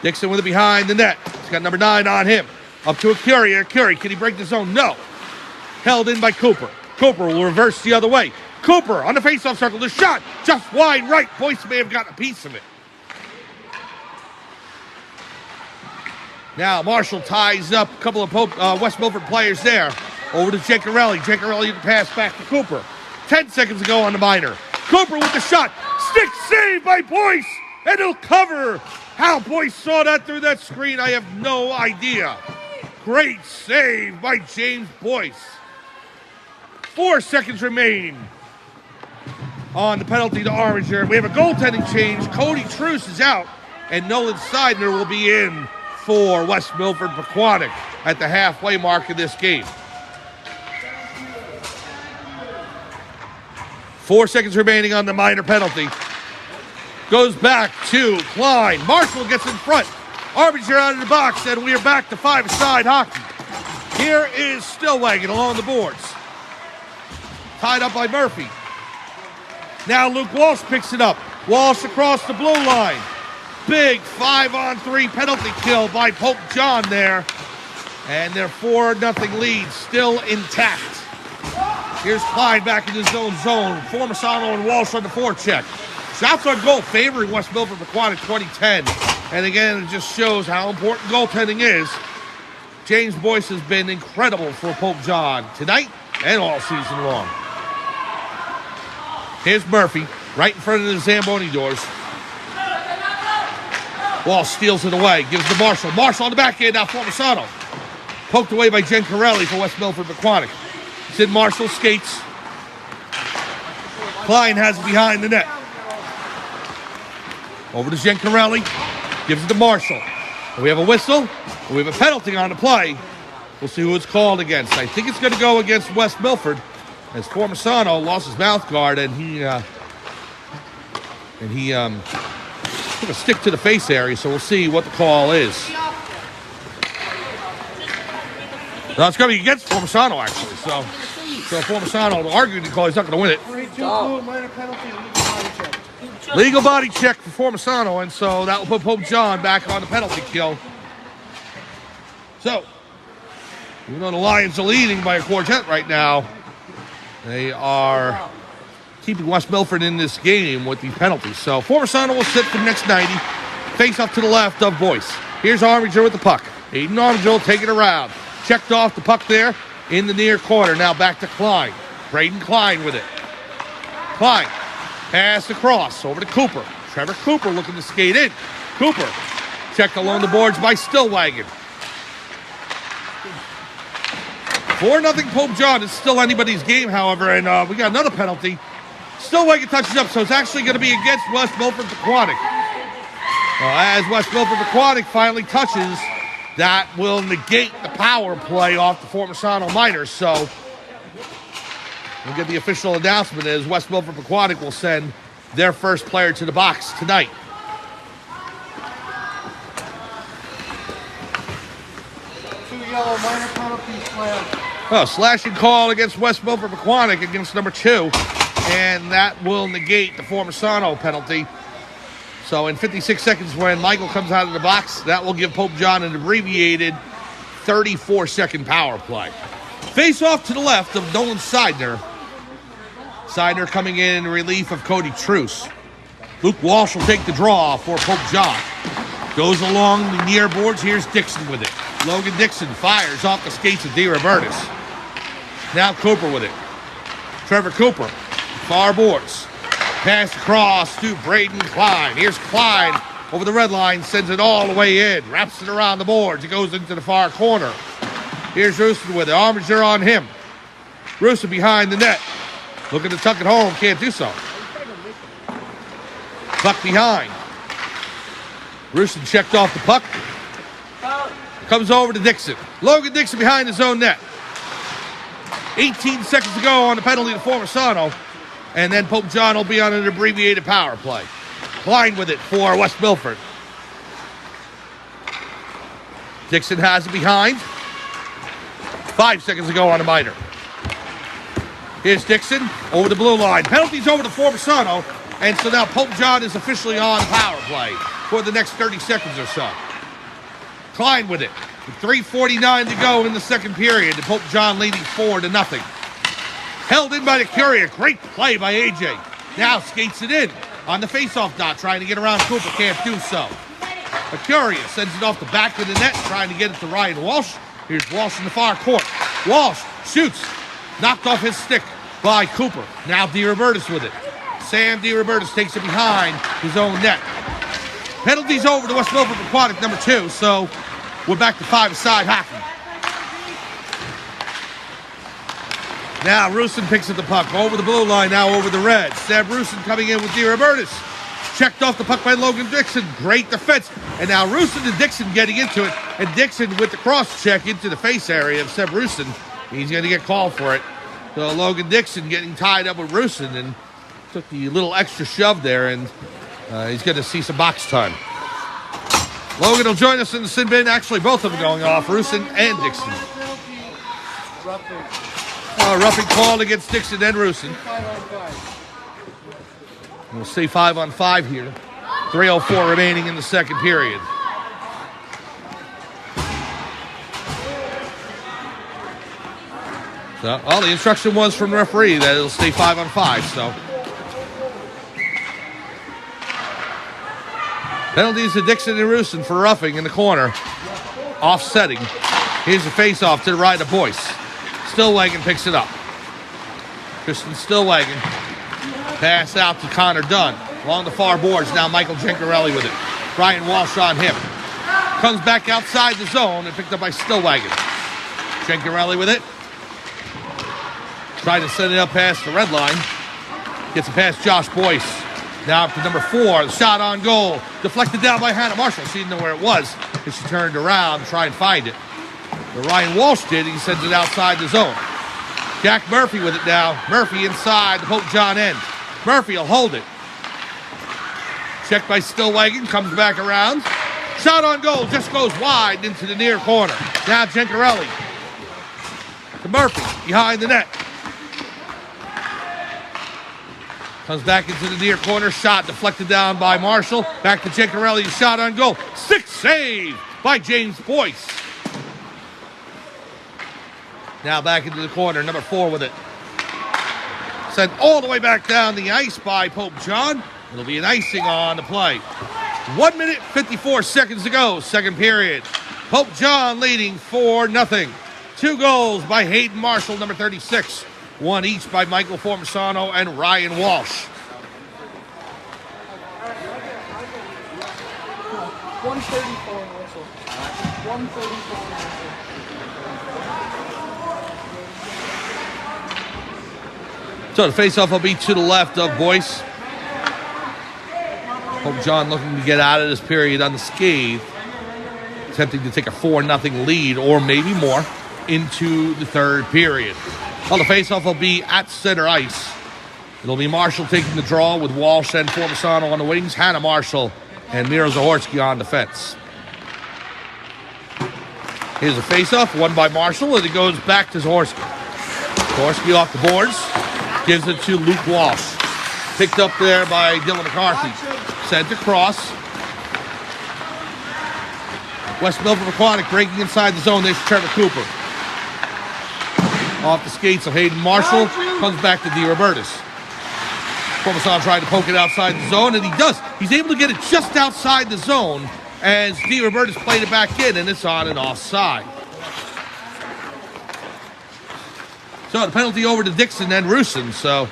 Dixon with it behind the net. He's got number 9 on him. Up to Acuria. Acuria, can he break the zone? No. Held in by Cooper. Cooper will reverse the other way. Cooper on the face-off circle. The shot just wide right. Boyce may have gotten a piece of it. Now Marshall ties up a couple of West Milford players there. Over to Gencarelli. Gencarelli to pass back to Cooper. 10 seconds to go on the minor. Cooper with the shot. Stick save by Boyce. And it'll cover. How Boyce saw that through that screen, I have no idea. Great save by James Boyce. 4 seconds remain on the penalty to Armiger. We have a goaltending change. Cody Truce is out, and Nolan Seidner will be in for West Milford Pequannock at the halfway mark of this game. 4 seconds remaining on the minor penalty. Goes back to Klein. Marshall gets in front. Armiger out of the box, and we are back to 5-a-side hockey. Here is Stillwagon along the boards. Tied up by Murphy. Now Luke Walsh picks it up. Walsh across the blue line. Big 5-on-3 penalty kill by Pope John there. And their 4-0 lead still intact. Here's Klein back in his own zone. Formasano and Walsh on the forecheck. Shots on goal favoring West Milford Pequannock 2010. And again, it just shows how important goaltending is. James Boyce has been incredible for Pope John tonight and all season long. Here's Murphy, right in front of the Zamboni doors. Walsh steals it away, gives it to Marshall. Marshall on the back end, now Formasano. Poked away by Gencarelli for West Milford Pequannock. It's in Marshall's skates. Klein has it behind the net. Over to Gencarelli. Gives it to Marshall. We have a whistle. We have a penalty on the play. We'll see who it's called against. I think it's going to go against West Milford, as Formisano lost his mouth guard and he took a stick to the face area. So we'll see what the call is. No, it's going to be against Formisano actually. So Formisano arguing the call. He's not going to win it. 3-2 blue, minor penalty, legal body check. Legal body check for Formisano, and so that will put Pope John back on the penalty kill. So, even though the Lions are leading by a quartet right now, they are keeping West Milford in this game with these penalties. So, Formisano will sit for the next 90. Face up to the left of Boyce. Here's Armiger with the puck. Aiden Armiger will take it around. Checked off the puck there in the near corner. Now back to Klein. Braden Klein with it. Klein. Pass across over to Cooper. Trevor Cooper looking to skate in. Cooper checked along the boards by Stillwagon. 4-0 Pope John. It's still anybody's game, however, and we got another penalty. Stillwagon touches up, so it's actually going to be against West Milford Pequannock. As West Milford Pequannock finally touches, that will negate the power play off the Formisano Miners. So we'll get the official announcement as West Milford Pequannock will send their first player to the box tonight. Two yellow, minor penalty, slash. Oh, slashing call against West Milford Pequannock against number 2. And that will negate the Formisano penalty. So in 56 seconds when Michael comes out of the box, that will give Pope John an abbreviated 34-second power play. Face off to the left of Nolan Seidner. Seidner coming in relief of Cody Truce. Luke Walsh will take the draw for Pope John. Goes along the near boards. Here's Dixon with it. Logan Dixon fires off the skates of DeRobertis. Now Cooper with it. Trevor Cooper, far boards. Pass across to Braden Klein. Here's Klein over the red line, sends it all the way in. Wraps it around the boards. It goes into the far corner. Here's Rooston with it. Armiger on him. Rooston behind the net. Looking to tuck it home. Can't do so. Puck behind. Rooston checked off the puck. Comes over to Dixon. Logan Dixon behind his own net. 18 seconds to go on the penalty to Formisano. And then Pope John will be on an abbreviated power play. Klein with it for West Milford. Dixon has it behind. 5 seconds to go on the minor. Here's Dixon over the blue line. Penalties over to Formisano. And so now Pope John is officially on power play for the next 30 seconds or so. Klein with it. With 3:49 to go in the second period. And Pope John leading 4-0. Held in by the Curia. Great play by AJ. Now skates it in on the faceoff dot, trying to get around Cooper. Can't do so. Curia sends it off the back of the net, trying to get it to Ryan Walsh. Here's Walsh in the far court. Walsh shoots. Knocked off his stick by Cooper. Now DeRobertis with it. Sam DeRobertis takes it behind his own net. Penalties over to West Milford Pequannock, number 2. So we're back to 5-a-side hockey. Now Rooston picks up the puck over the blue line, now over the red. Seb Rooston coming in with DeRobertis. Checked off the puck by Logan Dixon. Great defense. And now Rooston and Dixon getting into it. And Dixon with the cross check into the face area of Seb Rooston. He's going to get called for it. So Logan Dixon getting tied up with Rooston and took the little extra shove there. And he's going to see some box time. Logan will join us in the sin bin. Actually, both of them going off, Rooston and Dixon. Roughing called against Dixon and Rooston. We'll see 5-on-5 here. 3:04 remaining in the second period. So, well, the instruction was from the referee that it'll stay 5-on-5. So, penalties to Dixon and Rooston for roughing in the corner, offsetting. Here's the face-off to the right of Boyce. Stillwagon picks it up. Tristan Stillwagon. Pass out to Connor Dunn. Along the far boards, now Michael Gencarelli with it. Brian Walsh on him. Comes back outside the zone and picked up by Stillwagon. Gencarelli with it. Trying to send it up past the red line. Gets it past Josh Boyce. Now up to number 4. The shot on goal. Deflected down by Hannah Marshall. She didn't know where it was because she turned around to try and find it. But Ryan Walsh did. He sends it outside the zone. Jack Murphy with it now. Murphy inside the Pope John end. Murphy will hold it. Checked by Stillwagon. Comes back around. Shot on goal. Just goes wide into the near corner. Now Gencarelli to Murphy behind the net. Comes back into the near corner. Shot deflected down by Marshall. Back to Gencarelli. Shot on goal. 6 save by James Boyce. Now back into the corner. Number 4 with it. Sent all the way back down the ice by Pope John. It'll be an icing on the play. 1 minute, 54 seconds to go. Second period. Pope John leading 4-0. 2 goals by Hayden Marshall, number 36. 1 each by Michael Formisano and Ryan Walsh. 134 whistle. 134 whistle. So the faceoff will be to the left of Boyce. Pope John looking to get out of this period unscathed. Attempting to take a 4-0 lead or maybe more into the third period. Well, the faceoff will be at center ice. It'll be Marshall taking the draw with Walsh and Formisano on the wings. Hannah Marshall and Mira Zahorsky on defense. Here's a faceoff, won by Marshall, and it goes back to Zahorsky. Zahorsky off the boards. Gives it to Luke Walsh. Picked up there by Dylan McCarthy. Sent across. West Milford Pequannock breaking inside the zone. There's Trevor Cooper. Off the skates of Hayden Marshall. Comes back to DeRobertis. Formisano tried to poke it outside the zone, and he does. He's able to get it just outside the zone as DeRobertis played it back in, and it's on and offside. So the penalty over to Dixon and Rusin. So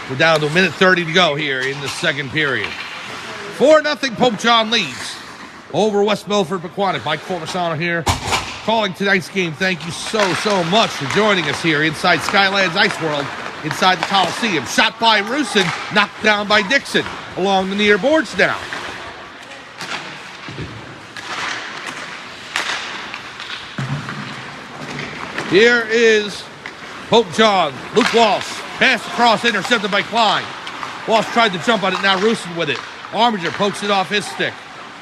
we're down to 1:30 to go here in the second period. 4-0 Pope John leads over West Milford Pequannock. Mike Formisano here calling tonight's game. Thank you so much for joining us here inside Skylands Ice World, inside the Coliseum. Shot by Rusin, knocked down by Dixon along the near boards now. Here is Pope John. Luke Walsh. Pass across, intercepted by Klein. Walsh tried to jump on it. Now Rusin with it. Armiger pokes it off his stick.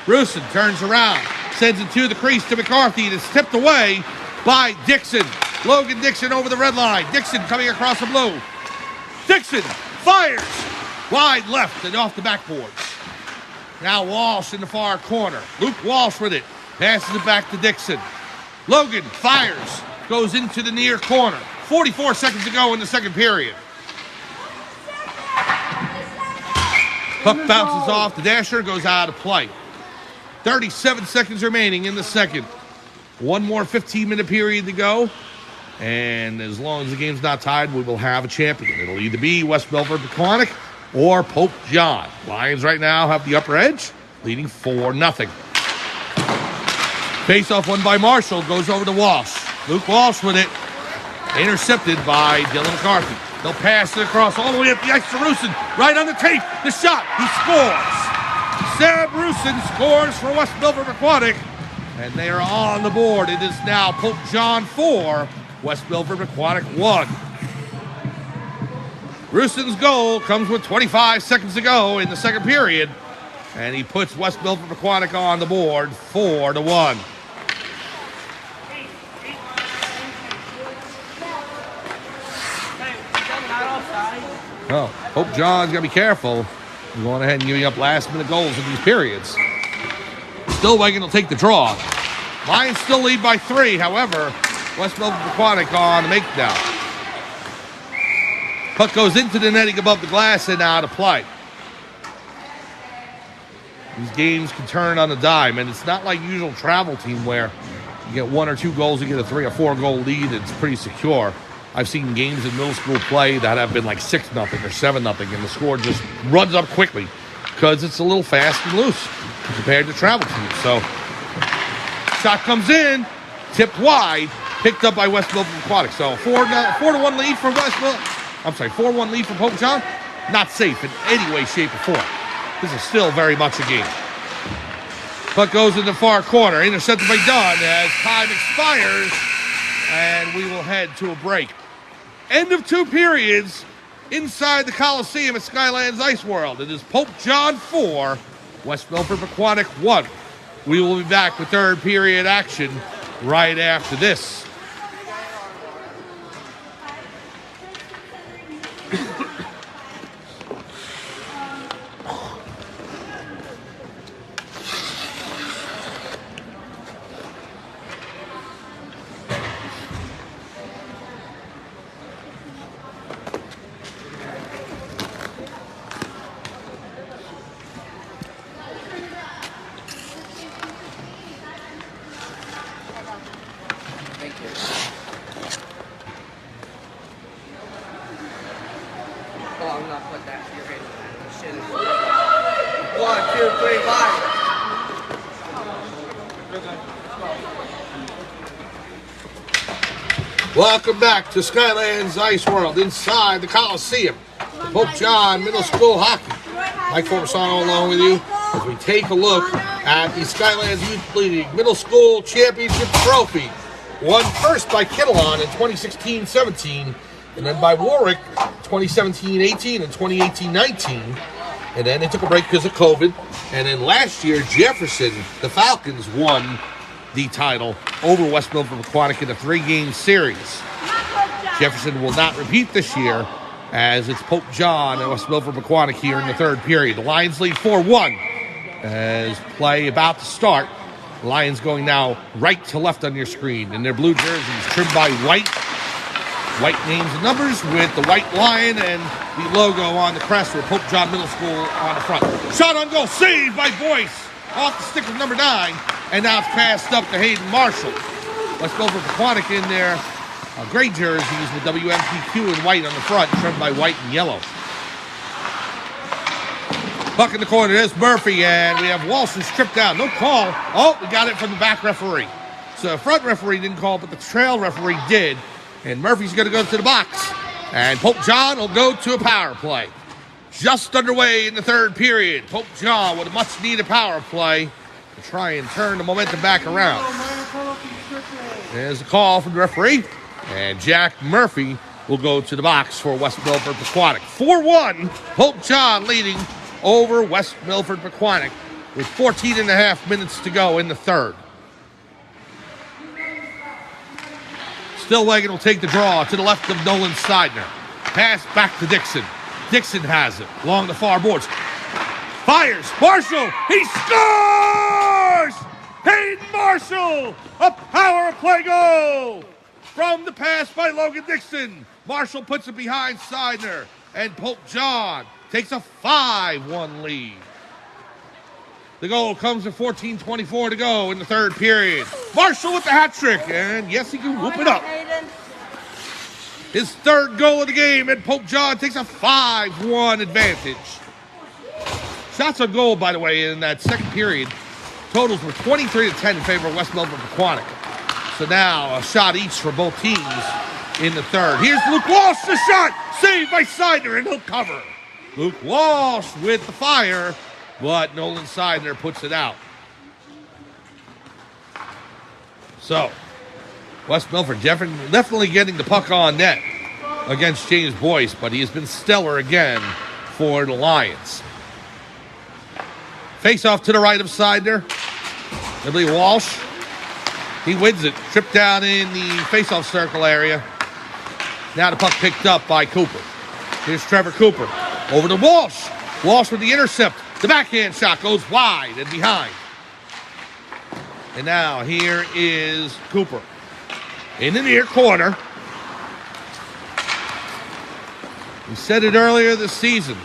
Rusin turns around. Sends it to the crease to McCarthy. It is tipped away by Dixon. Logan Dixon over the red line. Dixon coming across the blue. Dixon fires. Wide left and off the backboards. Now Walsh in the far corner. Luke Walsh with it. Passes it back to Dixon. Logan fires. Goes into the near corner. 44 seconds to go in the second period. Puck bounces off the dasher, goes out of play. 37 seconds remaining in the second. One more 15-minute period to go. And as long as the game's not tied, we will have a champion. It'll either be West Milford Pequannock or Pope John. Lions right now have the upper edge, leading 4-0. Face-off won by Marshall, goes over to Walsh. Luke Walsh with it. Intercepted by Dylan McCarthy. They'll pass it across all the way up the ice to Rusin. Right on the tape. The shot. He scores. Sam Rusin scores for West Milford Pequannock. And they are on the board. It is now Pope John 4, West Milford Pequannock 1. Rusin's goal comes with 25 seconds to go in the second period. And he puts West Milford Pequannock on the board 4-1. Oh, Pope John's got to be careful. He's going ahead and giving up last-minute goals in these periods. Stillwagon will take the draw. Lions still lead by 3. However, West Milford Pequannock on the make now. Puck goes into the netting above the glass and out of play. These games can turn on a dime, and it's not like usual travel team where you get 1 or 2 goals, you get a 3 or 4 goal lead. It's pretty secure. I've seen games in middle school play that have been like 6-0 or 7-0, and the score just runs up quickly because it's a little fast and loose compared to travel teams. So, shot comes in, tipped wide, picked up by West Milford Pequannock. So, 4-1 lead for West Milford. 4-1 lead for Pope John. Not safe in any way, shape, or form. This is still very much a game. Puck goes in the far corner. Intercepted by Dunn as time expires. And we will head to a break. End of 2 periods inside the Coliseum at Skylands Ice World. It is Pope John 4, West Milford Pequannock 1. We will be back with third period action right after this. I'm not put that to your head. Shit is 1, 2, 3, 5. Welcome back to Skylands Ice World inside the Coliseum. Pope John Middle School Hockey. Mike Forbesano along with you as we take a look at the Skylands Youth League Middle School Championship Trophy. Won first by Kittleon in 2016-17, and then by Warwick 2017-18 and 2018-19. And then they took a break because of COVID. And then last year, Jefferson, the Falcons, won the title over West Milford Pequannock in a 3-game series. Jefferson will not repeat this year as it's Pope John and West Milford Pequannock here in the third period. The Lions lead 4-1 as play about to start. The Lions going now right to left on your screen in their blue jerseys trimmed by white names and numbers with the white lion and the logo on the crest with Pope John Middle School on the front. Shot on goal, saved by Boyce off the stick of number 9, and now it's passed up to Hayden Marshall. West Milford Pequannock in their gray jerseys with WMPQ in white on the front, trimmed by white and yellow. Puck in the corner, there's Murphy, and we have Walsh stripped down. No call. Oh, we got it from the back referee. So the front referee didn't call, but the trail referee did. And Murphy's going to go to the box. And Pope John will go to a power play. Just underway in the third period. Pope John with a much-needed power play to try and turn the momentum back around. There's a call from the referee. And Jack Murphy will go to the box for West Milford Pequannock. 4-1, Pope John leading over West Milford Pequannock with 14 and a half minutes to go in the third. Stillwagon will take the draw to the left of Nolan Seidner. Pass back to Dixon. Dixon has it along the far boards. Fires. Marshall. He scores! Hayden Marshall. A power play goal from the pass by Logan Dixon. Marshall puts it behind Seidner. And Pope John takes a 5-1 lead. The goal comes with 14:24 to go in the third period. Marshall with the hat trick, and yes, he can whoop it up. His third goal of the game, and Pope John takes a 5-1 advantage. Shots on goal, by the way, in that second period, totals were 23-10 in favor of West Milford Pequannock. So now a shot each for both teams in the third. Here's Luke Walsh, the shot, saved by Seidner, and he'll cover. Luke Walsh with the fire, but Nolan Seidner puts it out. So, West Milford definitely getting the puck on net against James Boyce, but he has been stellar again for the Lions. Face off to the right of Seidner. I believe Walsh. He wins it. Tripped down in the face-off circle area. Now the puck picked up by Cooper. Here's Trevor Cooper. Over to Walsh. Walsh with the intercept. The backhand shot goes wide and behind. And now here is Cooper. In the near corner. We said it earlier this season.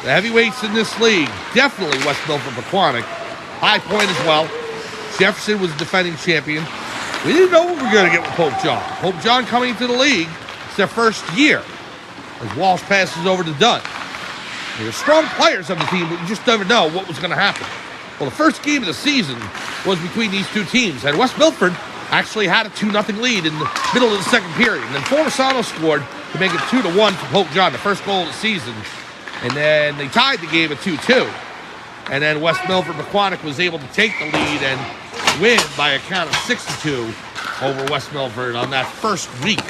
The heavyweights in this league, definitely West Milford Pequannock. High Point as well. Jefferson was the defending champion. We didn't know what we were going to get with Pope John. Pope John coming into the league, it's their first year. As Walsh passes over to Dunn. There's strong players on the team, but you just never know what was going to happen. Well, the first game of the season was between these two teams, and West Milford actually had a 2-0 lead in the middle of the second period. And then Forbesano scored to make it 2-1 for Pope John, the first goal of the season. And then they tied the game at 2-2. And then West Milford Pequannock was able to take the lead and win by a count of 6-2 over West Milford on that first week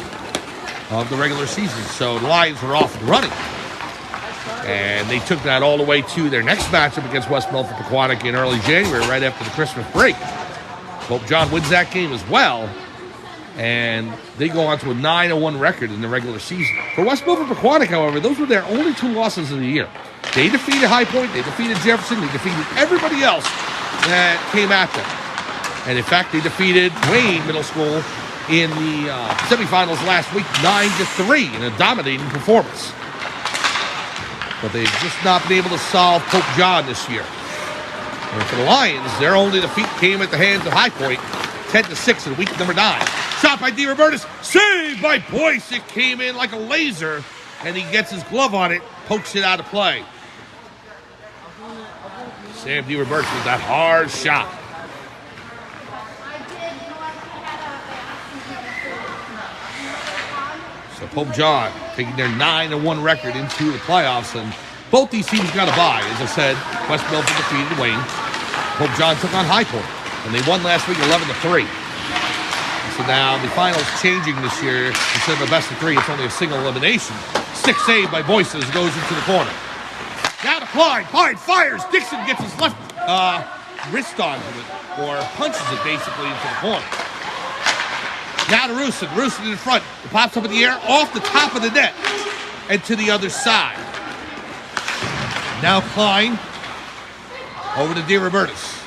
of the regular season. So the Lions were off and running. And they took that all the way to their next matchup against West Milford Pequannock in early January, right after the Christmas break. Pope John wins that game as well. And they go on to a 9-1 record in the regular season. For West Milford Pequannock, however, those were their only 2 losses of the year. They defeated High Point, they defeated Jefferson, they defeated everybody else that came at them. And in fact, they defeated Wayne Middle School in the semifinals last week, 9-3 in a dominating performance. But they've just not been able to solve Pope John this year. And for the Lions, their only defeat came at the hands of High Point, 10-6 in week number 9. Shot by DeRobertis, saved by Boyce. It came in like a laser, and he gets his glove on it, pokes it out of play. Sam DeRobertis with that hard shot. So Pope John taking their 9-1 record into the playoffs, and both these teams got a bye. As I said, West Milford defeated Wayne. Pope John took on High Point, and they won last week 11-3. So now the finals changing this year. Instead of a best of 3, it's only a single elimination. 6 saved by Boyce as goes into the corner. Now to Clyde. Clyde fires. Dixon gets his left wrist onto it, or punches it basically into the corner. Now to Rusin. Rusin in front. It pops up in the air off the top of the net and to the other side. Now Klein over to DeRobertis.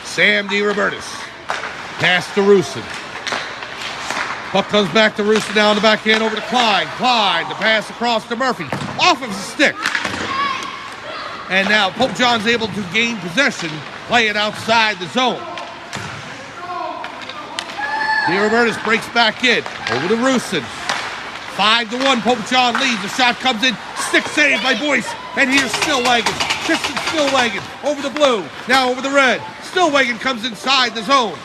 Sam DeRobertis. Pass to Rusin. Puck comes back to Rusin now on the backhand over to Klein. Klein, the pass across to Murphy. Off of the stick. And now Pope John's able to gain possession, play it outside the zone. DeRobertis breaks back in. Over to Rusin. 5-1, Pope John leads. The shot comes in. Stick saved by Boyce. And here's Stillwagon. Tristan Stillwagon over the blue. Now over the red. Stillwagon comes inside the zone.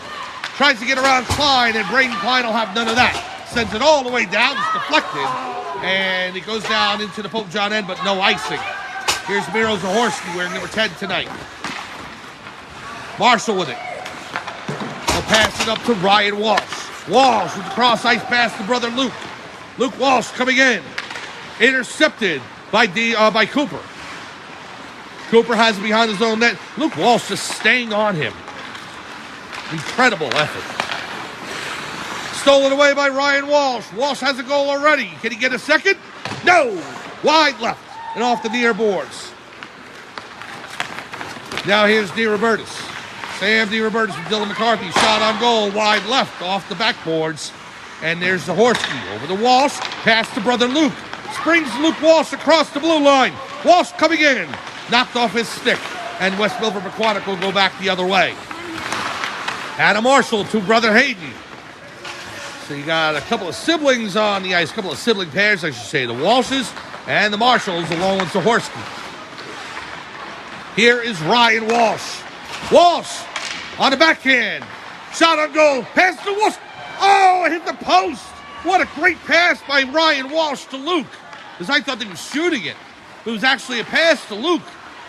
Tries to get around Klein, and Braden Klein will have none of that. Sends it all the way down. It's deflected. And it goes down into the Pope John end, but no icing. Here's Miro Zahorsky wearing number 10 tonight. Marshall with it. He'll pass it up to Ryan Walsh. Walsh with the cross ice pass to brother Luke. Luke Walsh coming in. Intercepted by Cooper. Cooper has it behind his own net. Luke Walsh just staying on him. Incredible effort. Stolen away by Ryan Walsh. Walsh has a goal already. Can he get a second? No! Wide left and off the near boards. Now here's DeRobertis. Sam DeRobertis from Dylan McCarthy. Shot on goal. Wide left off the backboards. And there's Zahorsky over to Walsh. Pass to brother Luke. Springs Luke Walsh across the blue line. Walsh coming in. Knocked off his stick. And West Milford Pequannock will go back the other way. Adam Marshall to brother Hayden. So you got a couple of siblings on the ice, a couple of sibling pairs, I should say, the Walshes and the Marshalls along with Zahorsky. Here is Ryan Walsh. Walsh on the backhand. Shot on goal. Pass to Walsh. Oh, it hit the post. What a great pass by Ryan Walsh to Luke. Because I thought they were shooting it. It was actually a pass to Luke.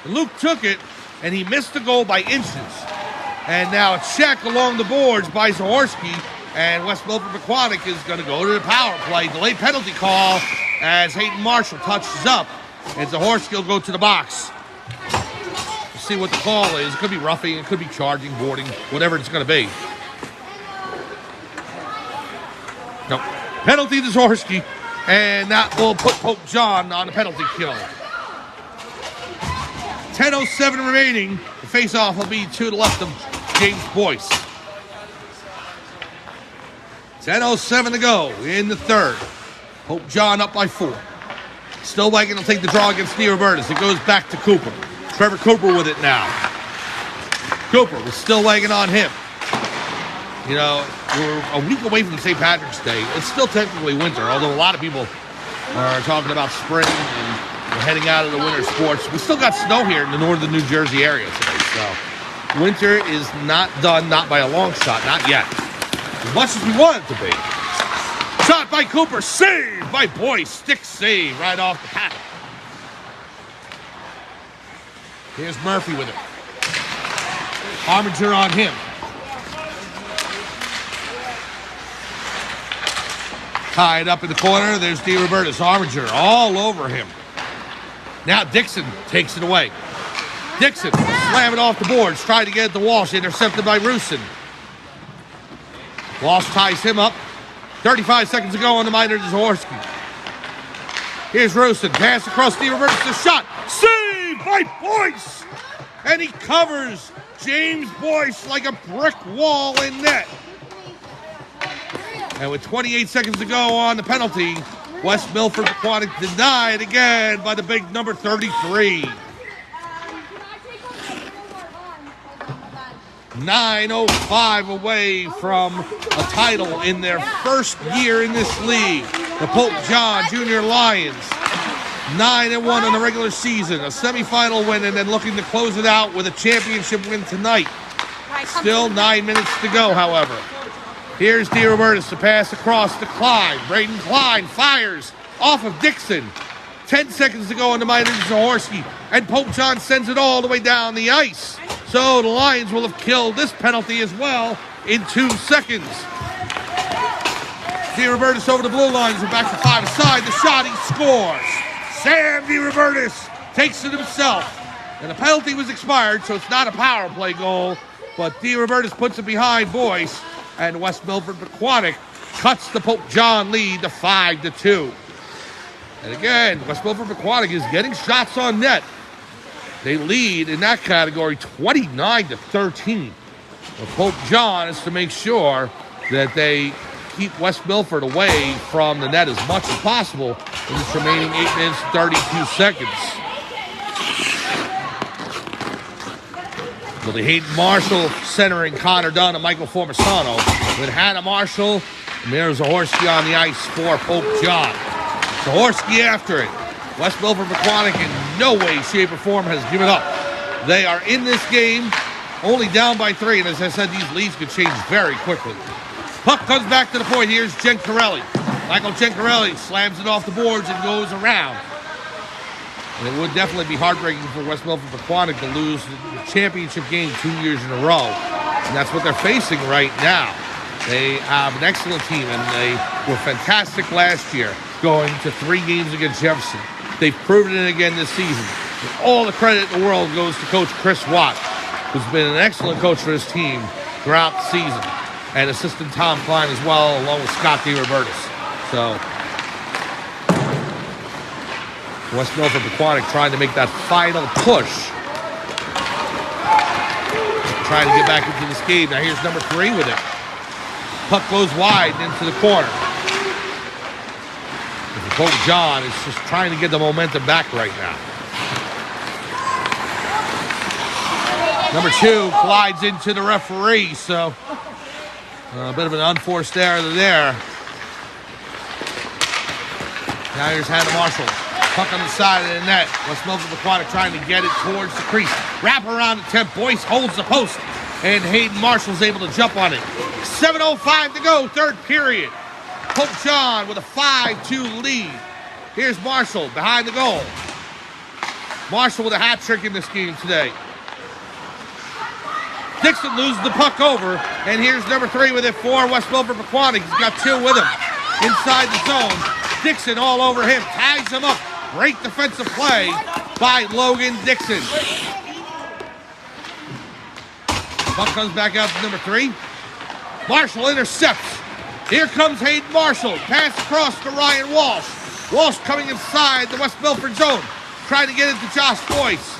And Luke took it, and he missed the goal by inches. And now a check along the boards by Zahorsky, and West Milford Pequannock is going to go to the power play. Delayed penalty call as Hayden Marshall touches up, and Zahorsky will go to the box. We'll see what the call is. It could be roughing, it could be charging, boarding, whatever it's going to be. No, penalty to Zahorsky, and that will put Pope John on the penalty kill. 10:07 remaining. The face-off will be to the left of James Boyce. 10:07 to go in the third. Pope John up by 4. Stillwagon will take the draw against DeRobertis. It goes back to Cooper. Trevor Cooper with it now. Cooper with Stillwagon on him. You know, we're a week away from St. Patrick's Day. It's still technically winter, although a lot of people are talking about spring and heading out of the winter sports. We still got snow here in the northern New Jersey area today, so winter is not done, not by a long shot, not yet. As much as we want it to be. Shot by Cooper, saved by Boyce. Stick save right off the paddle. Here's Murphy with it. Armiger on him. Tied up in the corner. There's DeRobertis. Armiger all over him. Now Dixon takes it away. Dixon slamming off the boards. Trying to get it to Walsh. Intercepted by Rusin. Walsh ties him up. 35 seconds to go on the minor to Zahorsky. Here's Rusin. Pass across DeRobertis. The shot. Saved by Boyce. And he covers James Boyce like a brick wall in net. And with 28 seconds to go on the penalty, West Milford Pequannock denied again by the big number 33. 9:05 away from a title in their first year in this league. The Pope John Junior Lions, 9-1 in the regular season, a semifinal win, and then looking to close it out with a championship win tonight. Still 9 minutes to go, however. Here's DeRobertis to pass across to Klein. Braden Klein fires off of Dixon. 10 seconds to go on the minor to Zahorsky. And Pope John sends it all the way down the ice. So the Lions will have killed this penalty as well in 2 seconds. DeRobertis over the blue lines. We're back to 5 aside. The shot, he scores. Sam DeRobertis takes it himself. And the penalty was expired, so it's not a power play goal. But DeRobertis puts it behind Boyce. And West Milford Pequannock cuts the Pope John lead to 5-2. And again, West Milford Pequannock is getting shots on net. They lead in that category 29-13. The Pope John is to make sure that they keep West Milford away from the net as much as possible in this remaining 8 minutes and 32 seconds. Will be Hayden Marshall centering Connor Dunn and Michael Formisano. With Hannah Marshall, and there's Zahorsky on the ice for Pope John. Zahorsky after it. West Milford Pequannock in no way, shape, or form has given up. They are in this game only down by 3, and as I said, these leads could change very quickly. Puck comes back to the point. Here's Gencarelli. Michael Gencarelli slams it off the boards and goes around. And it would definitely be heartbreaking for West Milford Pequannock to lose the championship game 2 years in a row. And that's what they're facing right now. They have an excellent team, and they were fantastic last year, going to 3 games against Jefferson. They've proven it again this season. And all the credit in the world goes to Coach Chris Watt, who's been an excellent coach for his team throughout the season, and assistant Tom Klein as well, along with Scott DeRobertis. So West Milford Pequannock trying to make that final push, trying to get back into this game. Now here's number 3 with it. Puck goes wide into the corner. Pope John is just trying to get the momentum back right now. Number 2 glides into the referee, so a bit of an unforced error there. Now here's Hannah Marshall. Puck on the side of the net. West Milford Pequannock trying to get it towards the crease. Wrap around attempt. Boyce holds the post, and Hayden Marshall's able to jump on it. 7:05 to go, third period. Pope John with a 5-2 lead. Here's Marshall behind the goal. Marshall with a hat trick in this game today. Dixon loses the puck over, and here's number 3 with it for West Milford Pequannock. He's got 2 with him inside the zone. Dixon all over him, ties him up. Great defensive play by Logan Dixon. Puck comes back out to number 3. Marshall intercepts. Here comes Hayden Marshall. Pass across to Ryan Walsh. Walsh coming inside the West Milford zone. Trying to get it to Josh Boyce.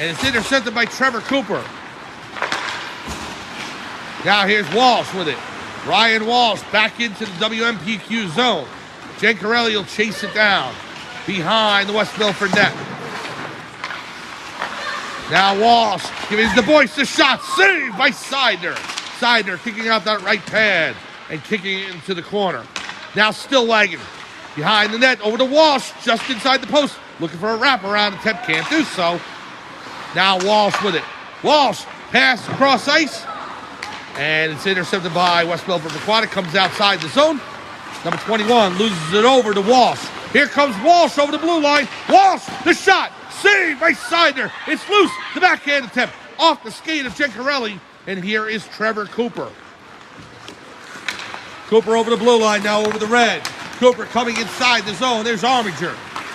And it's intercepted by Trevor Cooper. Now here's Walsh with it. Ryan Walsh back into the WMPQ zone. Gencarelli will chase it down behind the West Milford net. Now Walsh giving the Boyce the shot. Saved by Seidner. Seidner kicking out that right pad and kicking it into the corner. Now still lagging behind the net. Over to Walsh, just inside the post. Looking for a wraparound attempt. Can't do so. Now Walsh with it. Walsh pass across ice. And it's intercepted by West Milford Pequannock. Comes outside the zone. Number 21 loses it over to Walsh. Here comes Walsh over the blue line. Walsh, the shot, saved by Seidner. It's loose. The backhand attempt off the skate of Gencarelli. And here is Trevor Cooper. Cooper over the blue line, now over the red. Cooper coming inside the zone. There's Armiger.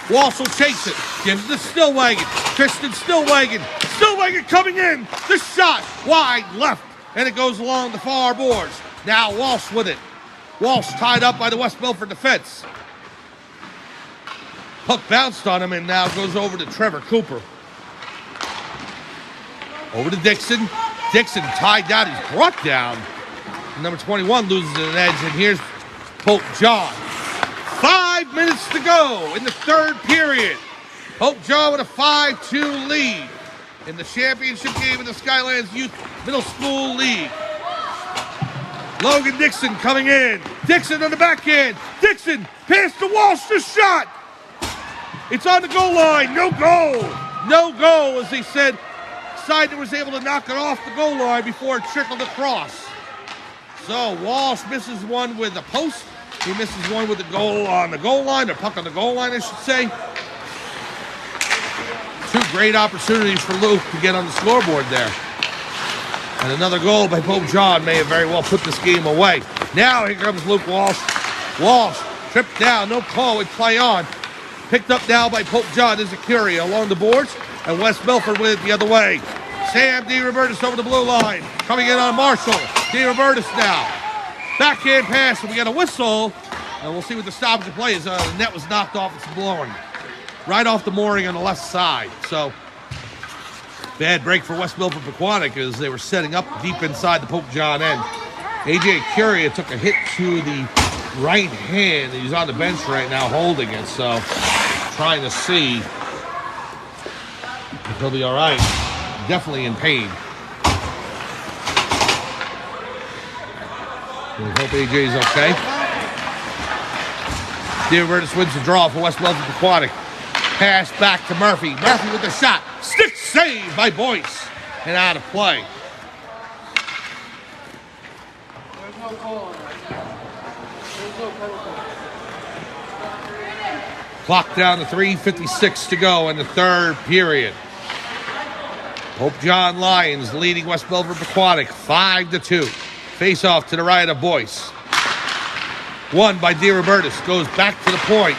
Walsh will chase it. Gives it to Stillwagon. Tristan Stillwagon. Stillwagon coming in. The shot wide left. And it goes along the far boards. Now Walsh with it. Walsh tied up by the West Milford defense. Puck bounced on him and now goes over to Trevor Cooper. Over to Dixon. Dixon tied down. He's brought down. Number 21 loses an edge, and here's Pope John. 5 minutes to go in the third period. Pope John with a 5-2 lead in the championship game in the Skylands Youth Middle School League. Logan Dixon coming in. Dixon on the backhand. Dixon pass to Walsh, the shot. It's on the goal line. No goal. No goal, as they said. Seidner was able to knock it off the goal line before it trickled across. So Walsh misses one with the post. He misses one with the goal on the goal line, or puck on the goal line, I should say. Two great opportunities for Luke to get on the scoreboard there. And another goal by Pope John may have very well put this game away. Now here comes Luke Walsh. Walsh tripped down, no call, we play on. Picked up now by Pope John is Curia along the boards, and West Milford with it the other way. Sam DeRobertis over the blue line. Coming in on Marshall. DeRobertis now. Backhand pass, and we got a whistle. And we'll see what the stoppage of play is. The net was knocked off. It's blowing. Right off the mooring on the left side. So, bad break for West Milford Pequannock as they were setting up deep inside the Pope John end. AJ Curia took a hit to the right hand. He's on the bench right now holding it. So, trying to see if he'll be all right. Definitely in pain. We hope AJ's okay. DeRobertis wins the draw for West Milford Pequannock. Pass back to Murphy. Murphy with the shot. Stick save by Boyce. And out of play. There's no goal on right now. There's no goal. Clock down to 3:56 to go in the third period. Pope John Lions leading West Milford Pequannock 5-2. Face off to the right of Boyce. Won by DeRobertis. Goes back to the point.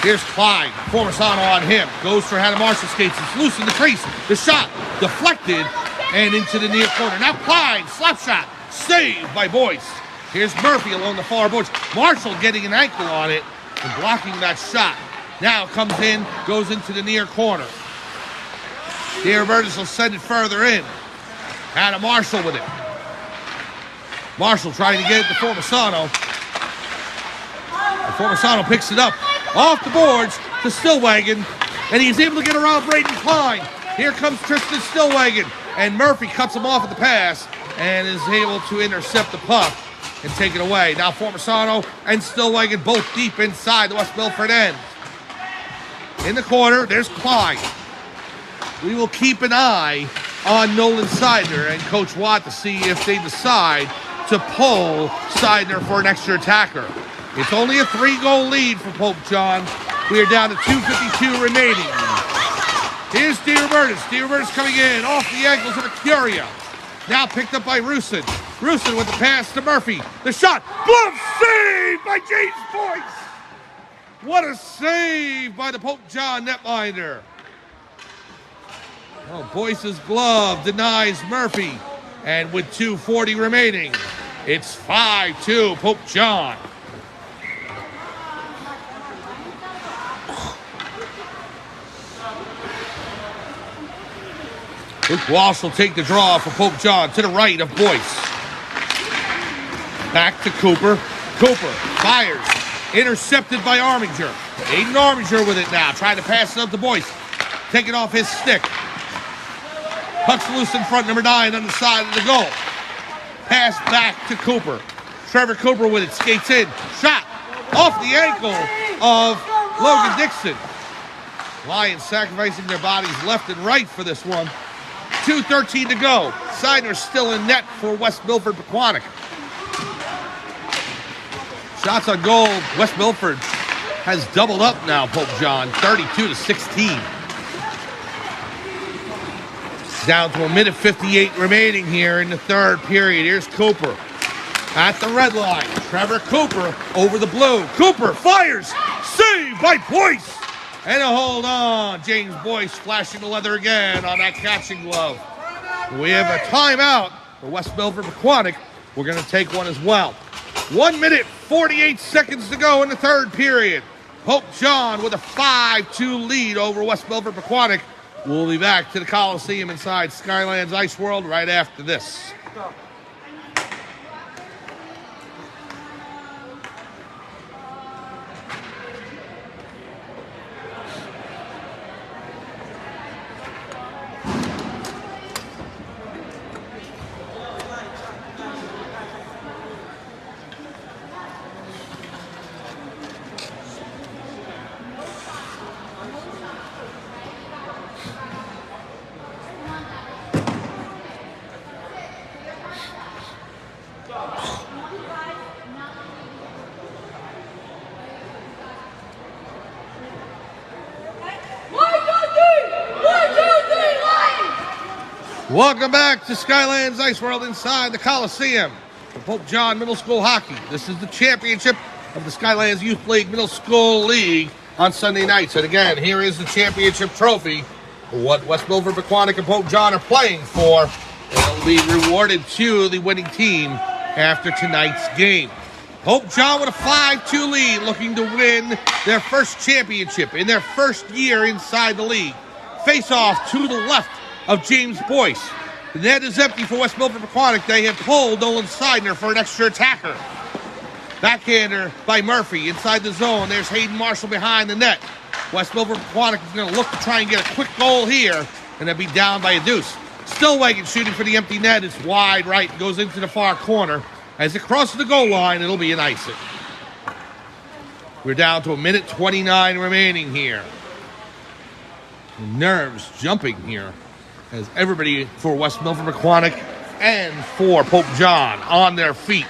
Here's Klein. Formasano on him. Goes for Hannah Marshall skates. It's loose in the crease. The shot deflected and into the near corner. Now Klein. Slap shot. Saved by Boyce. Here's Murphy along the far boards. Marshall getting an ankle on it and blocking that shot. Now comes in. Goes into the near corner. DeRobertis will send it further in. Hannah Marshall with it. Marshall trying to get it to Formasano. And Formasano picks it up off the boards to Stillwagon, and he's able to get around Braden Klein. Here comes Tristan Stillwagon, and Murphy cuts him off at the pass and is able to intercept the puck and take it away. Now Formasano and Stillwagon both deep inside the West Milford end. In the corner, there's Klein. We will keep an eye on Nolan Seidner and Coach Watt to see if they decide to pull Seidner for an extra attacker. It's only a 3-goal lead for Pope John. We are down to 2:52 remaining. Here's DeRobertis. DeRobertis coming in off the ankles of Curia. Now picked up by Rusin. Rusin with the pass to Murphy. The shot. Glove save by James Boyce. What a save by the Pope John netminder. Oh, Boyce's glove denies Murphy. And with 2:40 remaining, it's 5-2 Pope John. Luke Walsh will take the draw for Pope John to the right of Boyce. Back to Cooper. Cooper fires. Intercepted by Armiger. Aiden Armiger with it now. Trying to pass it up to Boyce. Taking off his stick. Puck's loose in front, number 9 on the side of the goal. Pass back to Cooper. Trevor Cooper with it, skates in. Shot off the ankle of Logan Dixon. Lions sacrificing their bodies left and right for this one. 2:13 to go. Seidner still in net for West Milford Pequannock. Shots on goal. West Milford has doubled up now, Pope John, 32-16. Down to a minute 58 remaining here in the third period. Here's Cooper at the red line. Trevor Cooper over the blue. Cooper fires. Saved by Boyce. And a hold on. James Boyce flashing the leather again on that catching glove. We have a timeout for West Milford Pequannock. We're going to take one as well. 1 minute, 48 seconds to go in the third period. Pope John with a 5-2 lead over West Milford Pequannock. We'll be back to the Coliseum inside Skylands Ice World right after this. Welcome back to Skylands Ice World inside the Coliseum for Pope John Middle School Hockey. This is the championship of the Skylands Youth League Middle School League on Sunday nights. And again, here is the championship trophy. What West Milford, Pequannock, and Pope John are playing for. It will be rewarded to the winning team after tonight's game. Pope John with a 5-2 lead, looking to win their first championship in their first year inside the league. Face off to the left of James Boyce. The net is empty for West Milford Pequannock. They have pulled Nolan Seidner for an extra attacker. Backhander by Murphy inside the zone. There's Hayden Marshall behind the net. West Milford Pequannock is going to look to try and get a quick goal here, and they'll be down by a deuce. Stillwagon shooting for the empty net. It's wide right, goes into the far corner. As it crosses the goal line, it'll be an icing. We're down to a minute 29 remaining here. Nerves jumping here as everybody for West Milford Pequannock and for Pope John on their feet.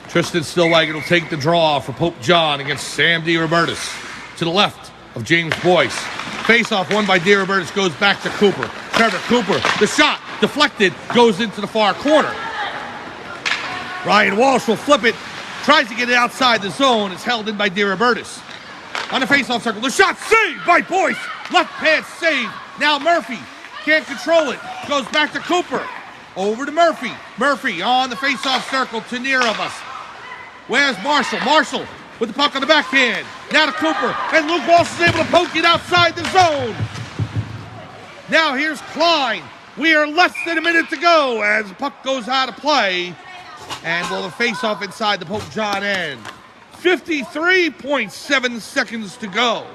Tristan Stillwagon will take the draw for Pope John against Sam DeRobertis. To the left of James Boyce. Face-off won by DeRobertis goes back to Cooper. Trevor Cooper, the shot deflected, goes into the far corner. Ryan Walsh will flip it, tries to get it outside the zone. It's held in by DeRobertis. On the face-off circle, the shot saved by Boyce. Left pad save. Now Murphy can't control it. Goes back to Cooper. Over to Murphy. Murphy on the face-off circle to near of us. Where's Marshall? Marshall with the puck on the backhand. Now to Cooper. And Luke Walsh is able to poke it outside the zone. Now here's Klein. We are less than a minute to go as the puck goes out of play. And will the face-off inside the Pope John end. 53.7 seconds to go.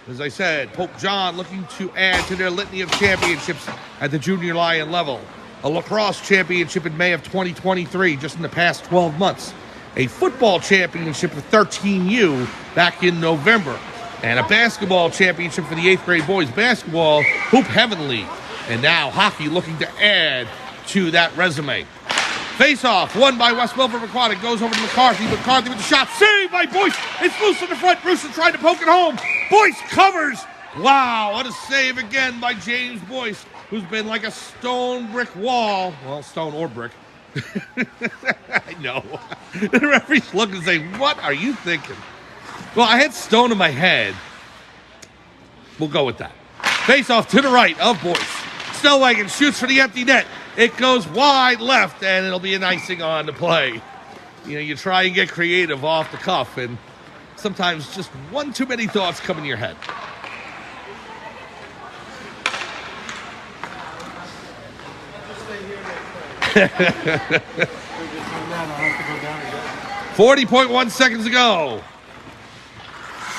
As I said, Pope John looking to add to their litany of championships at the junior Lion level. A lacrosse championship in May of 2023, just in the past 12 months. A football championship for 13U back in November. And a basketball championship for the 8th grade boys basketball, Hoop Heavenly. And now hockey looking to add to that resume. Face-off, won by West Milford Pequannock, goes over to McCarthy. McCarthy with the shot, saved by Boyce. It's loose in the front. Brewster trying to poke it home. Boyce covers. Wow, what a save again by James Boyce, who's been like a stone brick wall. Well, stone or brick. I know. The referee's looking and saying, what are you thinking? Well, I had stone in my head. We'll go with that. Face-off to the right of Boyce. Stillwagon shoots for the empty net. It goes wide left, and it'll be an icing on the play. You know, you try and get creative off the cuff, and sometimes just one too many thoughts come in your head. I'll 40.1 seconds to go.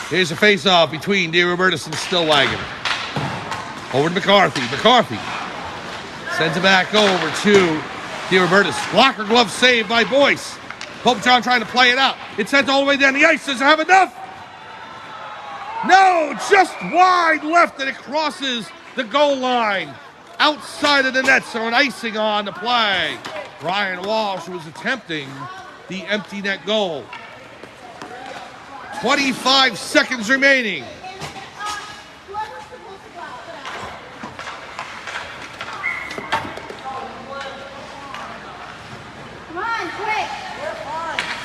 Here's a face-off between DeRobertis and Stillwagon. Over to McCarthy. McCarthy sends it back over to DeRobertis. Blocker glove saved by Boyce. Pope John trying to play it out. It's sent all the way down the ice. Does it have enough? No, just wide left, and it crosses the goal line. Outside of the net, so an icing on the play. Ryan Walsh was attempting the empty net goal. 25 seconds remaining.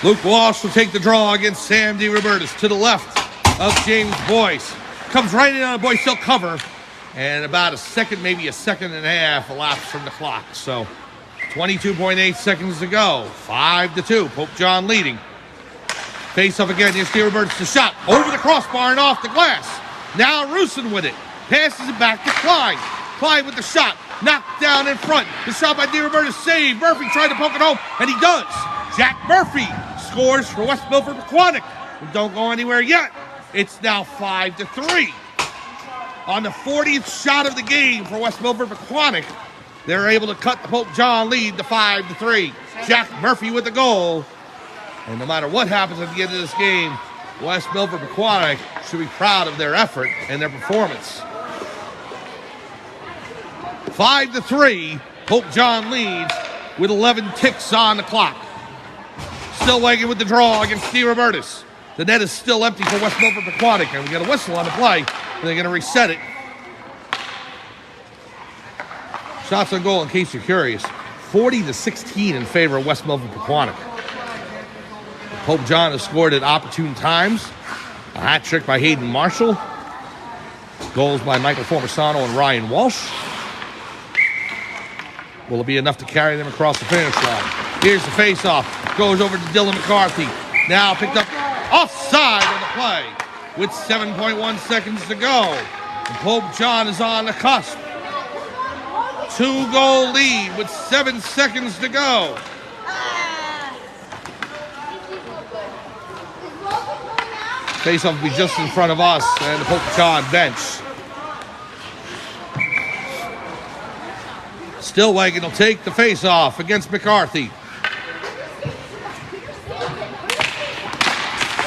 Luke Walsh will take the draw against Sam DeRobertis to the left of James Boyce. Comes right in on a Boyce, he'll cover. And about a second, maybe a second and a half elapsed from the clock. So 22.8 seconds to go. 5-2, Pope John leading. Face up again, here's DeRobertis, the shot. Over the crossbar and off the glass. Now Rusin with it. Passes it back to Klein. Klein with the shot. Knocked down in front. The shot by DeRobertis saved. Murphy tried to poke it home, and he does. Jack Murphy scores for West Milford Pequannock. Don't go anywhere yet. It's now 5-3. On the 40th shot of the game for West Milford Pequannock, they're able to cut the Pope John lead to 5-3. Jack Murphy with the goal. And no matter what happens at the end of this game, West Milford Pequannock should be proud of their effort and their performance. 5-3, Pope John leads with 11 ticks on the clock. Stillwagon with the draw against DeRobertis. The net is still empty for West Milford Pequannock, and we got a whistle on the play, and they're going to reset it. Shots on goal, in case you're curious, 40-16 in favor of West Milford Pequannock. Pope John has scored at opportune times. A hat trick by Hayden Marshall. Goals by Michael Formisano and Ryan Walsh. Will it be enough to carry them across the finish line? Here's the face-off. Goes over to Dylan McCarthy. Now picked up offside on the play with 7.1 seconds to go. And Pope John is on the cusp. 2-goal lead with 7 seconds to go. Face-off will be just in front of us and the Pope John bench. Stillwagon will take the face-off against McCarthy.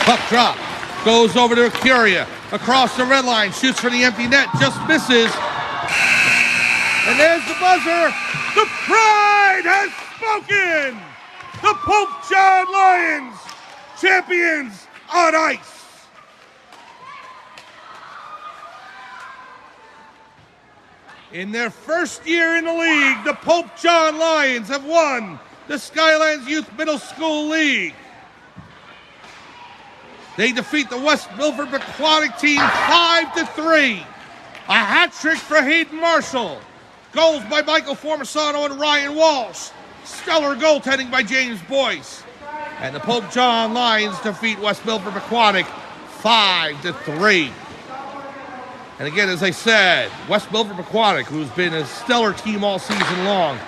Puck drop. Goes over to Curia. Across the red line. Shoots for the empty net. Just misses. And there's the buzzer. The pride has spoken. The Pope John Lions, champions on ice. In their first year in the league, the Pope John Lions have won the Skylands Youth Middle School League. They defeat the West Milford Pequannock team 5-3. A hat trick for Hayden Marshall. Goals by Michael Formisano and Ryan Walsh. Stellar goaltending by James Boyce. And the Pope John Lions defeat West Milford Pequannock 5-3. And again, as I said, West Milford Pequannock, who's been a stellar team all season long,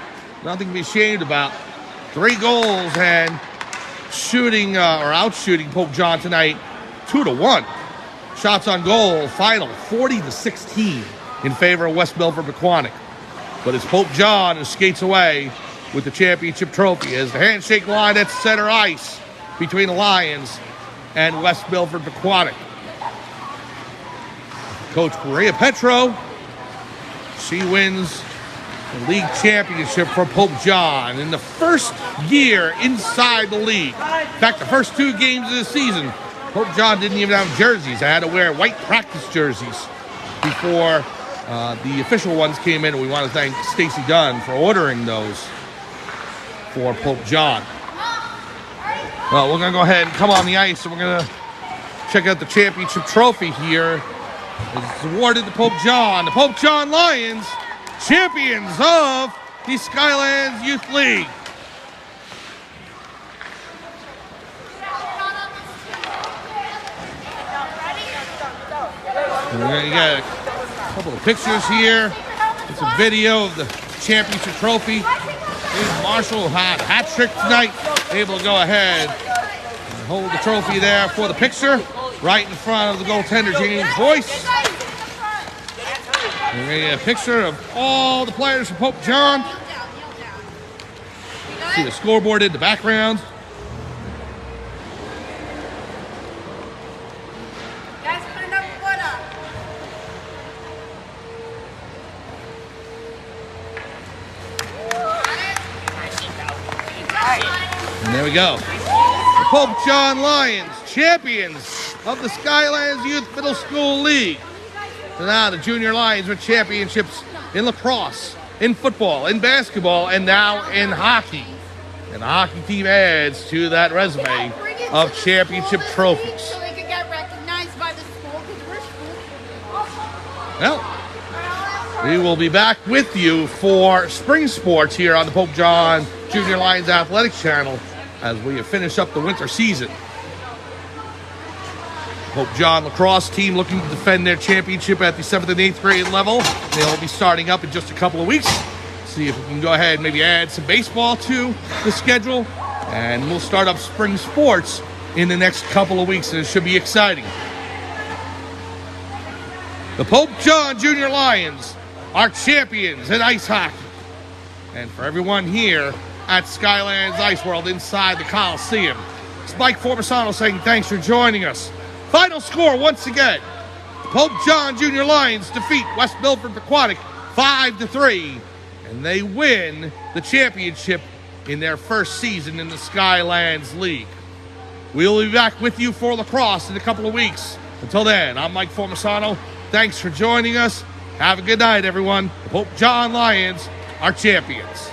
nothing to be ashamed about. 3 goals and shooting or outshooting Pope John tonight 2-1. Shots on goal, final 40-16 in favor of West Milford Pequannock. But it's Pope John who skates away with the championship trophy as the handshake line at center ice between the Lions and West Milford Pequannock. Coach Maria Petro, she wins the league championship for Pope John in the first year inside the league. In fact, the first 2 games of the season, Pope John didn't even have jerseys. I had to wear white practice jerseys before the official ones came in. We want to thank Stacy Dunn for ordering those for Pope John. Well, we're going to go ahead and come on the ice, and we're going to check out the championship trophy here. It's awarded to Pope John. The Pope John Lions, champions of the Skylands Youth League. You got a couple of pictures here. It's a video of the championship trophy. Here's Marshall had a hat trick tonight. Able to go ahead and hold the trophy there for the picture. Right in front of the goaltender, James Boyce. We're going to get a picture of all the players from Pope John. See the scoreboard in the background. Guys, put another one up. And there we go. The Pope John Lions, champions of the Skylands Youth Middle School League. So now the junior Lions with championships in lacrosse, in football, in basketball, and now in hockey. And the hockey team adds to that resume of championship trophies. So they could get recognized by the school because we're school. Well, we will be back with you for spring sports here on the Pope John Junior Lions Athletics Channel as we finish up the winter season. Pope John lacrosse team looking to defend their championship at the 7th and 8th grade level. They'll be starting up in just a couple of weeks. See if we can go ahead and maybe add some baseball to the schedule. And we'll start up spring sports in the next couple of weeks, and it should be exciting. The Pope John Junior Lions are champions in ice hockey. And for everyone here at Skylands Ice World inside the Coliseum, it's Mike Formisano saying thanks for joining us. Final score once again. Pope John Junior Lions defeat West Milford Pequannock 5-3. And they win the championship in their first season in the Skylands League. We'll be back with you for lacrosse in a couple of weeks. Until then, I'm Mike Formisano. Thanks for joining us. Have a good night, everyone. The Pope John Lions are champions.